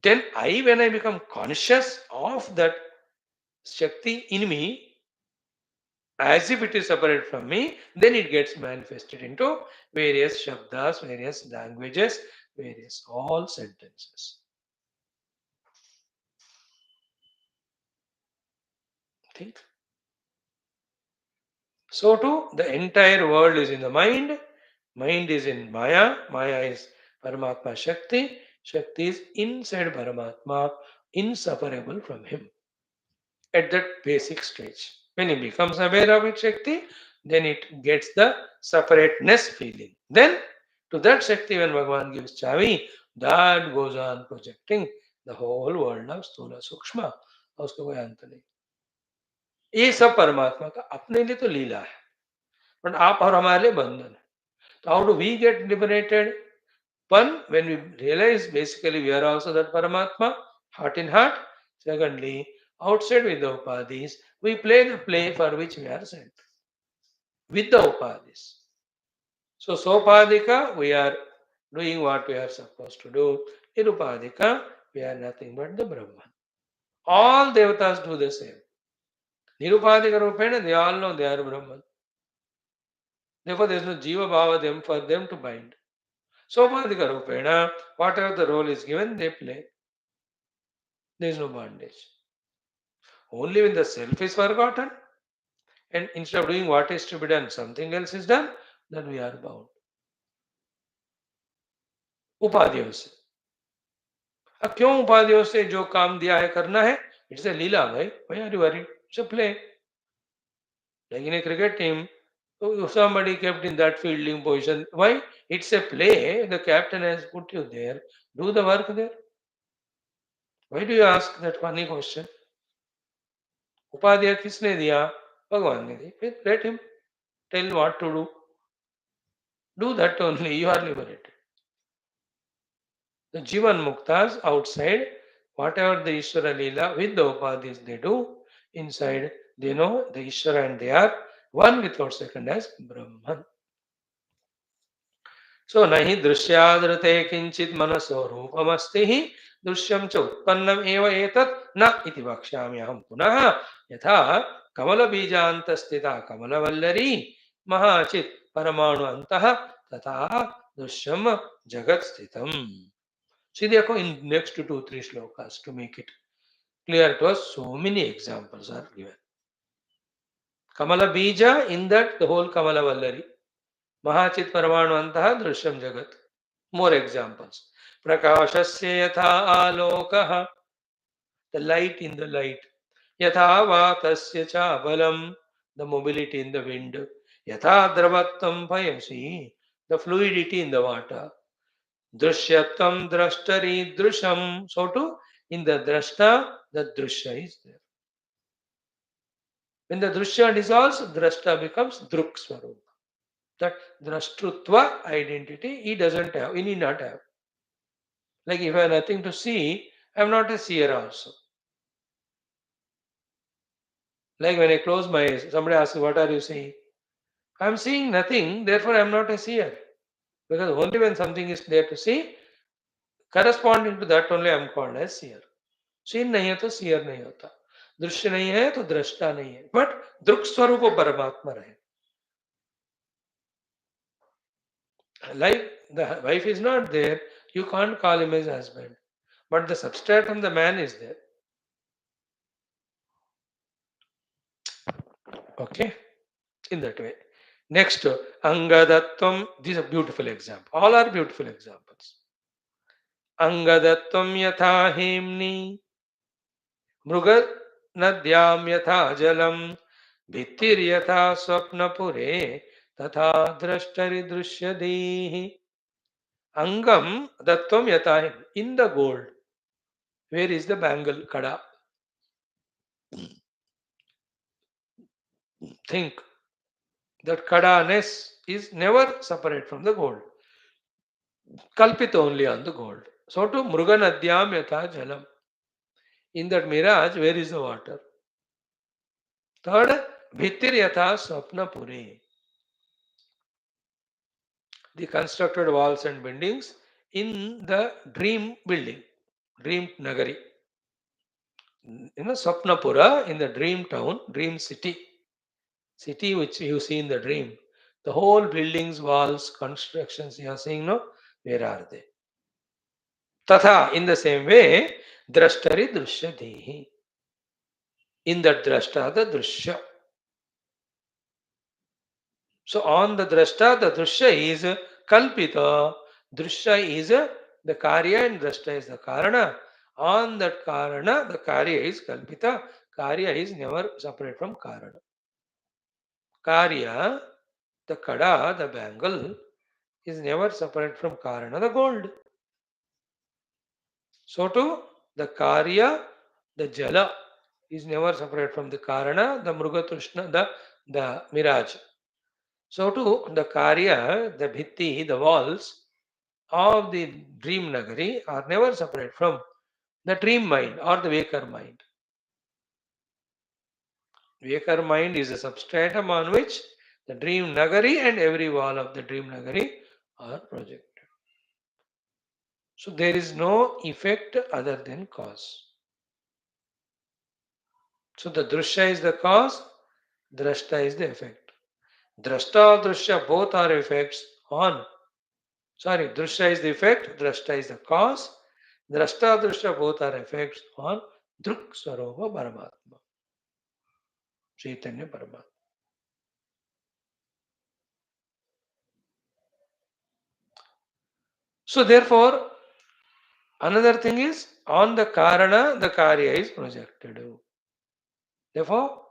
Then when I become conscious of that Shakti in me, as if it is separate from me, then it gets manifested into various shabdas, various languages, various all sentences. Think. So too, the entire world is in the mind is in Maya, Maya is Paramatma Shakti, Shakti is inside Paramatma, inseparable from him. At that basic stage, when he becomes aware of its Shakti, then it gets the separateness feeling. Then, to that Shakti, when Bhagavan gives Chavi, that goes on projecting the whole world of Sthula Sukshma. उसको कोई अंत नहीं. ये सब परमात्मा का अपने लिए तो लीला है, but आप और हमारे लिए बंधन है. So how do we get liberated? One, when we realize basically we are also that Paramatma, heart in heart. Secondly, outside with the upadhis, we play the play for which we are sent. With the upadhis. So, sopadhika, we are doing what we are supposed to do. Nirupadhika, we are nothing but the Brahman. All devatas do the same. Nirupadhika Rupena, they all know they are Brahman. Therefore, there is no Jiva Bhava for them to bind. Sopadhika Rupena, whatever the role is given, they play. There is no bondage. Only when the self is forgotten and instead of doing what is to be done, something else is done, then we are bound. उपाधियों से. अब क्यों उपाधियों से जो काम दिया है करना है? It's a लीला भाई. Why are you worried? It's a play. Like in a cricket team, if somebody kept in that fielding position, why? It's a play. The captain has put you there. Do the work there. Why do you ask that funny question? उपाधियां किसने दिया? भगवान ने दी. फिर let him tell what to do. Do that only. You are liberated. The Jivan Muktas outside, whatever the Ishvara Leela with the Upadhis they do, inside they know the Ishvara and they are one without second as Brahman. So, nahi drishyadrite kinchit manaso rupamastihi drishyam cha utpannam eva etat na iti vakshyamyaham punaha yatha kamala bijantastita kamala vallari mahachit paramanu antaha tata drishyam jagat sthitam. See, देखो in next 2-3 shlokas to make it clear to us, so many examples are given. Kamala Bija, in that the whole Kamala Vallari. Mahachit Paramanu Antaha Drishyam Jagat. More examples. Prakashasya yatha alokaha, the light in the light. Yatha vatasya cha balam, the mobility in the wind. Yatha dravattam payasi, the fluidity in the water. Drishyatvam drashtari drusham. So too, in the drashta, the drishya is there. When the drishya dissolves, drashta becomes druk swarup. That drashtrutva identity he doesn't have, he need not have. Like if I have nothing to see, I am not a seer also. Like when I close my eyes, somebody asks, what are you seeing? I am seeing nothing, therefore I am not a seer. Because only when something is there to see, corresponding to that only I am called as seer. Scene नहीं है तो shear नहीं होता, दृश्य नहीं है तो दृष्टा नहीं है, बट दृक् स्वरूप परमात्मा रहे. Like the wife is not there, you can't call him as husband, but the substratum, the man is there. Okay, in that way. Next, Angadatvam. These are beautiful examples. All are beautiful examples. Angadatvam yatha himni, mrugat nadyam yatha jalam, भित्तिर यथा स्वप्नपुरे तथा द्रष्टरि दृश्यदेहि. Angam dattvam yatha. In the gold, where is the bangle kada? Think that kada-ness is never separate from the gold. Kalpita only on the gold. So to mruganadhyam yatha jalam. In that mirage, where is the water? Third, bhittir yatha swapna pure. The constructed walls and buildings in the dream building, dream nagari. In the Swapnapura, in the dream town, dream city which you see in the dream, the whole buildings, walls, constructions you are seeing, no, where are they? Tatha, in the same way, drashtari drushyati. In that drashta, the drushya. So on the drashta, the drushya is kalpita. Drushya is the karya and drashta is the karana. On that karana, the karya is kalpita. Karya is never separate from karana. Karya, the kada, the bangle, is never separate from karana, the gold. So too, the karya, the jala, is never separate from the karana, the mrugatushna, the mirage. So too, the karya, the bhitti, the walls of the dream nagari are never separate from the dream mind or the waker mind. Waker mind is a substratum on which the dream nagari and every wall of the dream nagari are projected. So there is no effect other than cause. So the drashya is the cause, drashta is the effect. Drashta or drashya both are effects on. Drashya is the effect, drashta is the cause. Drashta or drashya both are effects on Druk Swarupa Paramatma. Chaitanya Paramatma. So therefore, another thing is, on the Karana, the Karya is projected. Therefore,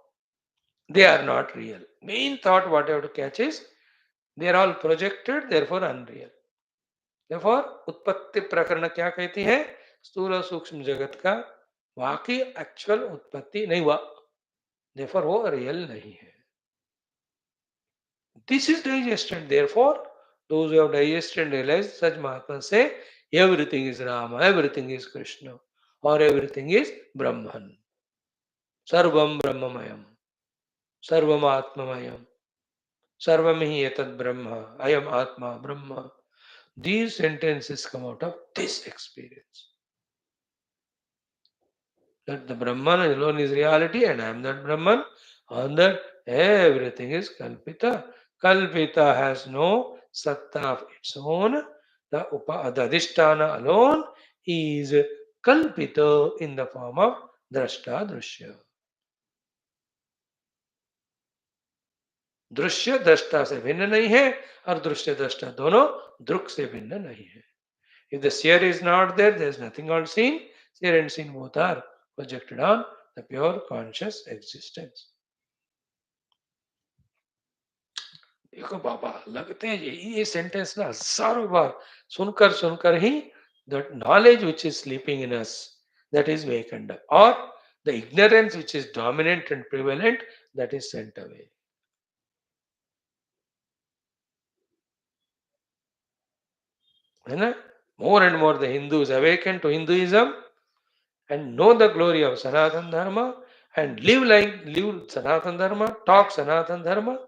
they are not real. Main thought what you have to catch is, they are all projected, therefore unreal. Therefore, उत्पत्ति प्रकरण क्या कहती है? स्थूल और सूक्ष्म जगत का वाकई एक्चुअल उत्पत्ति नहीं हुआ, therefore वो रियल नहीं है. This is digested. Therefore, those who have digested and realized, such Mahatmas say, everything is Rama, everything is Krishna, or everything is Brahman. Sarvam Brahmamayam, Sarvam Atmamayam, Sarvam hi etat Brahma, I am Atma, Brahma. These sentences come out of this experience. That the Brahman alone is reality and I am that Brahman. On that, everything is Kalpita. Kalpita has no satta of its own. The Adhisthana alone is Kalpita in the form of Drashta Drushya. दृश्य दृष्टा से भिन्न नहीं है और दृश्य दृष्टा दोनों दृक् से भिन्न नहीं है. If the seer is not there, there is nothing called seen. Seer and seen both are projected on the pure conscious existence. देखो बाबा लगते हैं ये सेंटेंस ना हजारों बार सुनकर सुनकर ही that knowledge which is sleeping in us, that is wakened up, or the ignorance which is dominant and prevalent, that is sent away. More and more the Hindus awaken to Hinduism and know the glory of Sanatana Dharma and live Sanatana Dharma, talk Sanatana Dharma,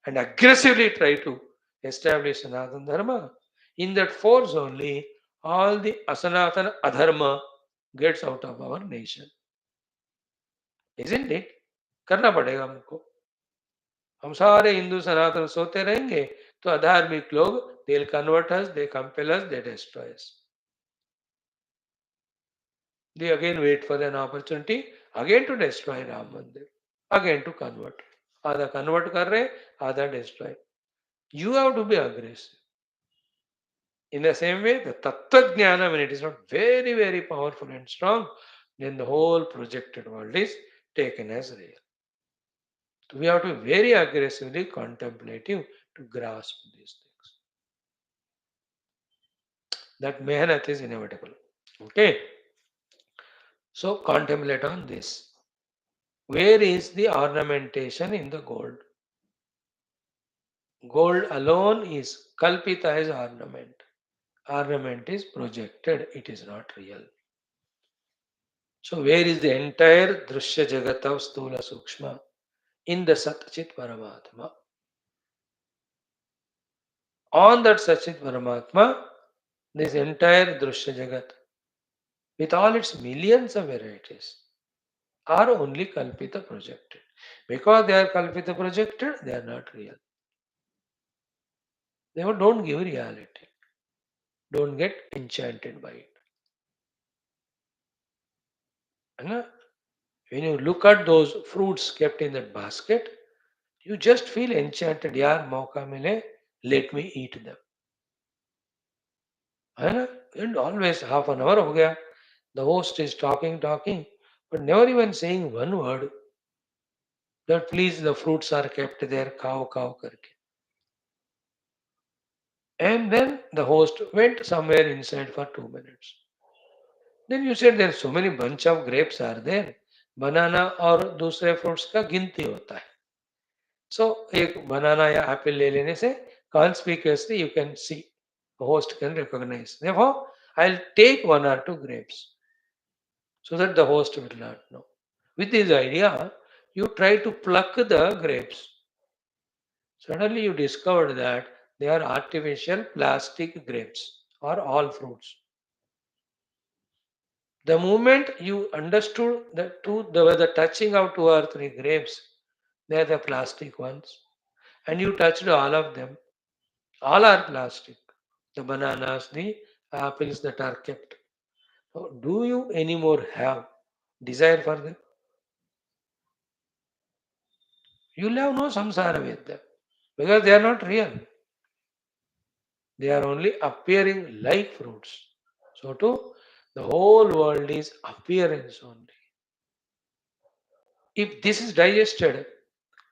and aggressively try to establish Sanatana Dharma. In that force only, all the Asanatana Adharma gets out of our nation. Isn't it? करना पड़ेगा हमको. हम सारे हिंदू सनातन सोते रहेंगे तो अधार्मिक लोग they'll convert us, they compel us, they destroy us. They again wait for an opportunity again to destroy Ram Mandir, again to convert. आधा convert कर रहे, आधा destroy. You have to be aggressive. In the same way, the Tattva Jnana, when it is not very, very powerful and strong, then the whole projected world is taken as real. So we have to be very aggressively contemplative to grasp these things. That mehnat is inevitable. Okay? So contemplate on this. Where is the ornamentation in the gold? Gold alone is kalpita as ornament. Ornament is projected, it is not real. So where is the entire Drushya Jagat of Stula Sukshma? In the Satchit Paramatma. On that Satchit Paramatma, this entire Drushya Jagat, with all its millions of varieties, are only Kalpita projected. Because they are Kalpita projected, they are not real. They don't give reality. Don't get enchanted by it. When you look at those fruits kept in that basket, you just feel enchanted. Yaar, mauka mile, let me eat them. And always half an hour ho gaya. The host is talking, but never even saying one word that please the fruits are kept there, khao karke. And then the host went somewhere inside for 2 minutes. Then you said there so many bunch of grapes are there. Banana और दूसरे fruits का गिनती होता है. So एक banana या apple ले लेने से conspicuously you can see, the host can recognize. Therefore, I'll take 1 or 2 grapes so that the host will not know. With this idea, you try to pluck the grapes. Suddenly you discovered that they are artificial plastic grapes or all fruits. The moment you understood the touching of 2 or 3 grapes, they are the plastic ones, and you touched all of them. All are plastic. The bananas, the apples that are kept. So do you anymore have desire for them? You will have no samsara with them because they are not real. They are only appearing like fruits. So too, the whole world is appearance only. If this is digested,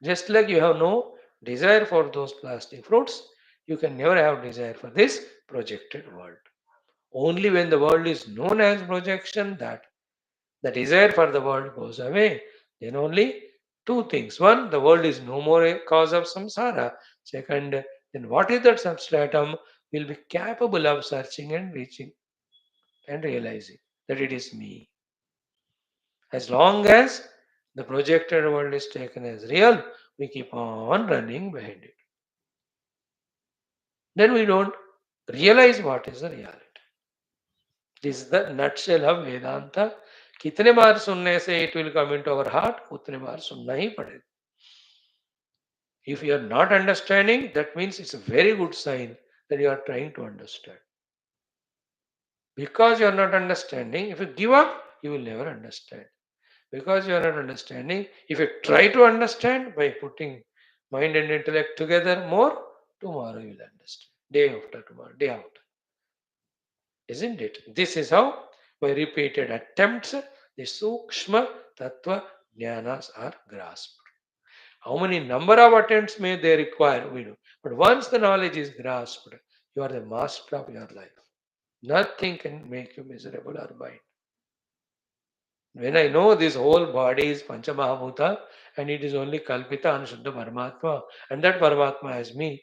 just like you have no desire for those plastic fruits, you can never have desire for this projected world. Only when the world is known as projection that the desire for the world goes away, then only two things. One, the world is no more a cause of samsara. Second, then what is that substratum will be capable of searching and reaching and realizing that it is me. As long as the projected world is taken as real, we keep on running behind it. Then we don't realize what is the reality. This is the nutshell of Vedanta. कितने बार सुनने से it will come into our heart, उतने बार सुनना ही पड़ेगा. If you are not understanding, that means it's a very good sign that you are trying to understand. Because you are not understanding, if you give up, you will never understand. Because you are not understanding, if you try to understand by putting mind and intellect together more, tomorrow you will understand. Day after tomorrow, day after. Isn't it? This is how, by repeated attempts, the Sukshma Tattva Jnanas are grasped. How many number of attempts may they require? We know. But once the knowledge is grasped, you are the master of your life. Nothing can make you miserable or bind. When I know this whole body is Panchamahabhuta and it is only Kalpita and Shuddha Paramatma, and that Paramatma is me,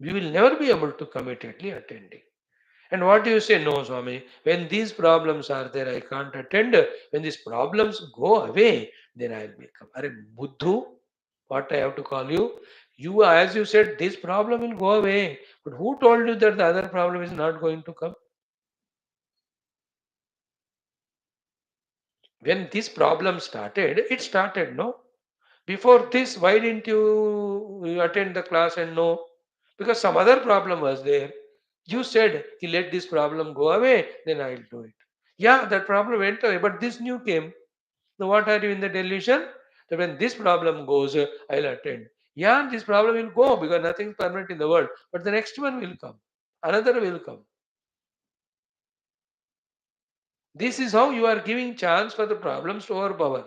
we will never be able to committedly attending. And what do you say? No, Swami, when these problems are there, I can't attend. When these problems go away, then I will become. Are Buddhu, what I have to call you? You, as you said, this problem will go away. But who told you that the other problem is not going to come? When this problem started, it started, no? Before this, why didn't you attend the class and know? Because some other problem was there. You said, "Ki let this problem go away, then I'll do it." Yeah, that problem went away, but this new came. Now, what are you in the delusion? That when this problem goes, I'll attend. Yeah, this problem will go because nothing is permanent in the world, but the next one will come. Another will come. This is how you are giving chance for the problems to overpower.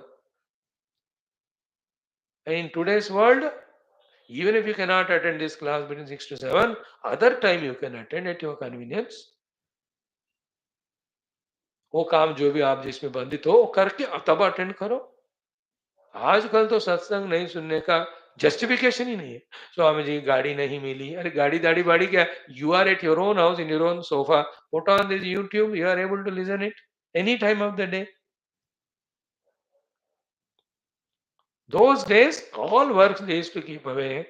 And in today's world, even if you cannot attend this class between 6 to 7, other time you can attend at your convenience. वो काम जो भी आप जिसमें बंधित हो वो करके तब अटेंड करो. आजकल तो सत्संग नहीं सुनने का जस्टिफिकेशन ही नहीं है. स्वामी जी गाड़ी नहीं मिली. अरे गाड़ी दाढ़ी बाड़ी क्या? You are at your own house in your own sofa. Put on this YouTube. You are able to listen it any time of the day. Those days, all works they used to keep away,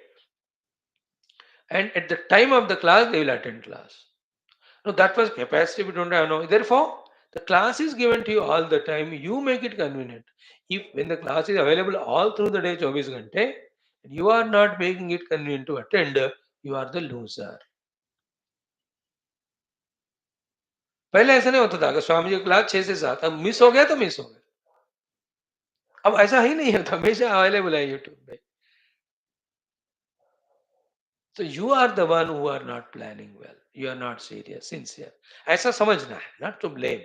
and at the time of the class, they will attend class. No, that was capacity we don't have now. Therefore, the class is given to you all the time. You make it convenient. If when the class is available all through the day, 24 घंटे, you are not making it convenient to attend, you are the loser. पहले ऐसा नहीं होता था कि स्वामी जी की class 6 से 7, अब मिस हो गया तो मिस हो गया. अब ऐसा ही नहीं होता, हमेशा अवेलेबल है यूट्यूब पे. So you are the one who are not planning well. You are not serious, sincere. ऐसा समझना है, not to blame.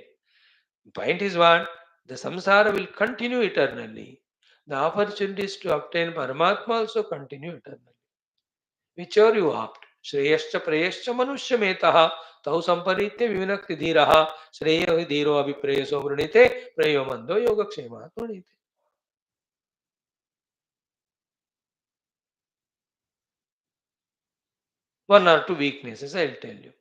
Point is what? The samsara will continue eternally. The opportunities to obtain Paramatma also continue eternally. Whichever you opt. Shreyascha prayascha manushya metaha tau samparite vivinakti dhiraha shreya dhiro abhipreyaso vrinite preyo mando yoga kshema vrinite. One or two weaknesses I'll tell you.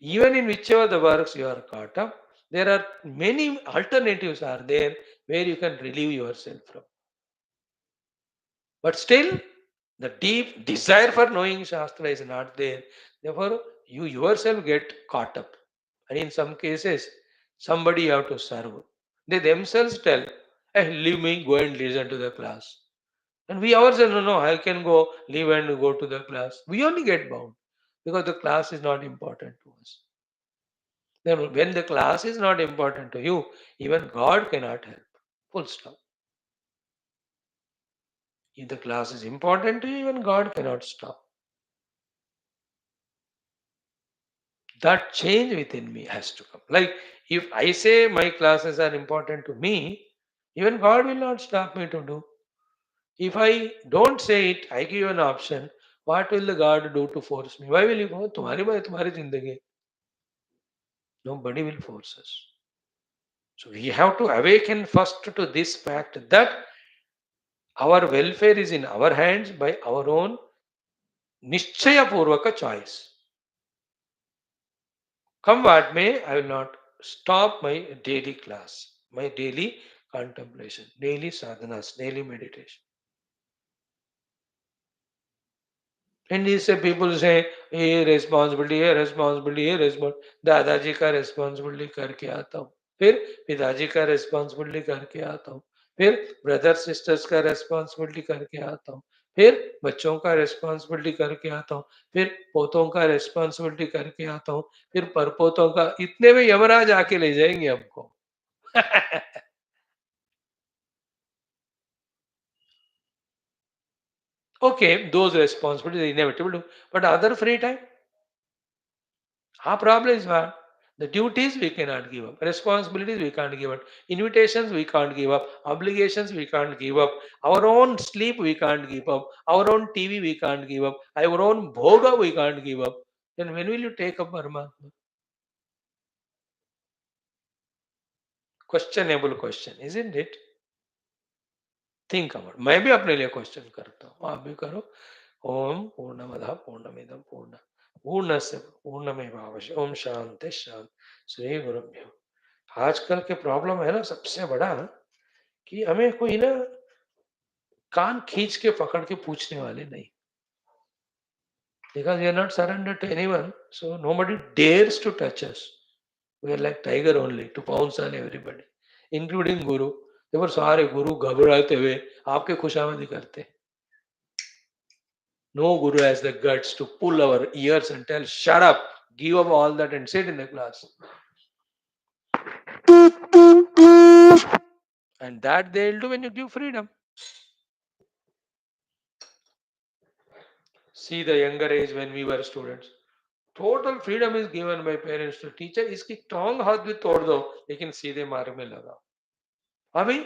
Even in whichever the works you are caught up, there are many alternatives are there where you can relieve yourself from. But still, the deep desire for knowing Shastra is not there. Therefore, you yourself get caught up. And in some cases, somebody you have to serve. They themselves tell, hey, leave me, go and listen to the class. And we ourselves, no, no, I can go, leave and go to the class. We only get bound because the class is not important to us. Then when the class is not important to you, even God cannot help. Full stop. If the class is important to you, even God cannot stop. That change within me has to come. Like if I say my classes are important to me, even God will not stop me to do. If I don't say it, I give an option. What will the God do to force me? Why will you go? तुम्हारी बात तुम्हारी जिंदगी. Nobody will force us. So we have to awaken first to this fact that our welfare is in our hands by our own Nishchayapurvaka choice. Come what may, I will not stop my daily class, my daily contemplation, daily sadhanas, daily meditation. And these people say, ये responsibility है, responsibility है, responsibility. दादाजी का responsibility करके आता हूँ. फिर पिताजी का responsibility करके आता हूँ. फिर ब्रदर सिस्टर्स का responsibility करके आता हूँ. फिर बच्चों का responsibility करके आता हूँ. फिर पोतों का responsibility करके आता हूँ. फिर परपोतों का. इतने में यमराज आके ले जाएंगे हमको. Okay, those responsibilities are inevitable, but other free time. Our problem is what? The duties we cannot give up, responsibilities we can't give up, invitations we can't give up, obligations we can't give up, our own sleep we can't give up, our own TV we can't give up, our own bhoga we can't give up. Then when will you take up Paramatma? Questionable question, isn't it? Think about. मैं भी अपने लिए question करता हूँ, आप भी करो. ओम पूर्णमदः पूर्णमिदं पूर्णस्य पूर्णमेवावशिष्यते। ओम शांति शांति। श्री गुरुभ्यो। आजकल के प्रॉब्लम है ना सबसे बड़ा कि हमें कोई ना कान खींच के पकड़ के पूछने वाले नहीं, because we are not surrendered to anyone, so nobody dares to touch us. We are like tiger only to pounce on everybody, including guru. देखो सारे गुरु घबराते हुए आपके खुशामदी करते। No guru has the guts to pull our ears and tell, shut up, give up all that and sit in the class. And that they'll do when you give freedom. See the younger age when we were students. Total freedom is given by parents to teacher. इसकी टोंग हाथ भी तोड़ दो लेकिन सीधे मार्ग में लगाओ। अभी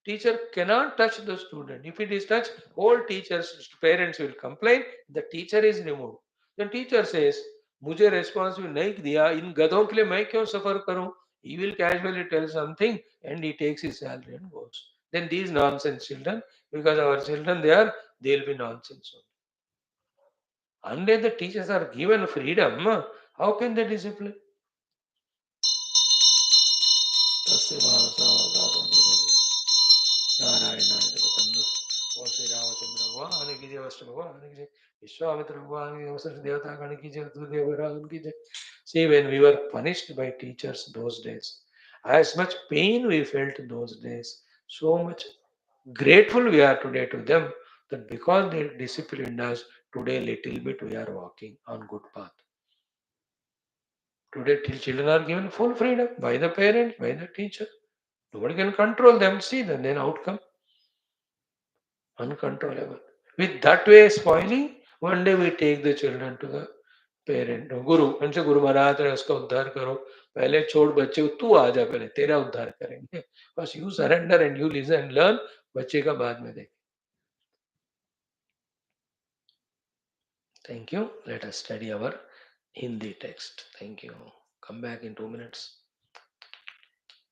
teacher cannot touch the student. If it is touched, all teachers, parents will complain. The teacher is removed. The teacher says, मुझे responsibility नहीं दिया, इन गधों के लिए मैं क्यों सफर करूं? He will casually tell something and he takes his salary and goes. Then these nonsense children, because our children they'll be nonsense. Unless the teachers are given freedom, how can they discipline? ओम श्री रामचंद्र भगवान की जय, वशिष्ठ भगवान की जय, विश्वामित्र भगवान की जय, वशिष्ठ देवता गण की जय, सूर्यदेव भगवान की जय. See, when we were punished by teachers those days, as much pain we felt those days, so much grateful we are today to them that because they disciplined us, today little bit we are walking on good path. Today children are given full freedom by the parents, by the teacher. Nobody can control them. See the then outcome. Uncontrollable. With that way spoiling, one day we take the children to the parent, गुरु, उनसे गुरु महाराज उसका उद्धार करो, पहले छोड़ बच्चे को, तू आ जा, पहले तेरा उद्धार करेंगे, बस you surrender and you listen and learn, बच्चे का बाद में देख. Thank you. Let us study our Hindi text. Thank you. Come back in 2 minutes.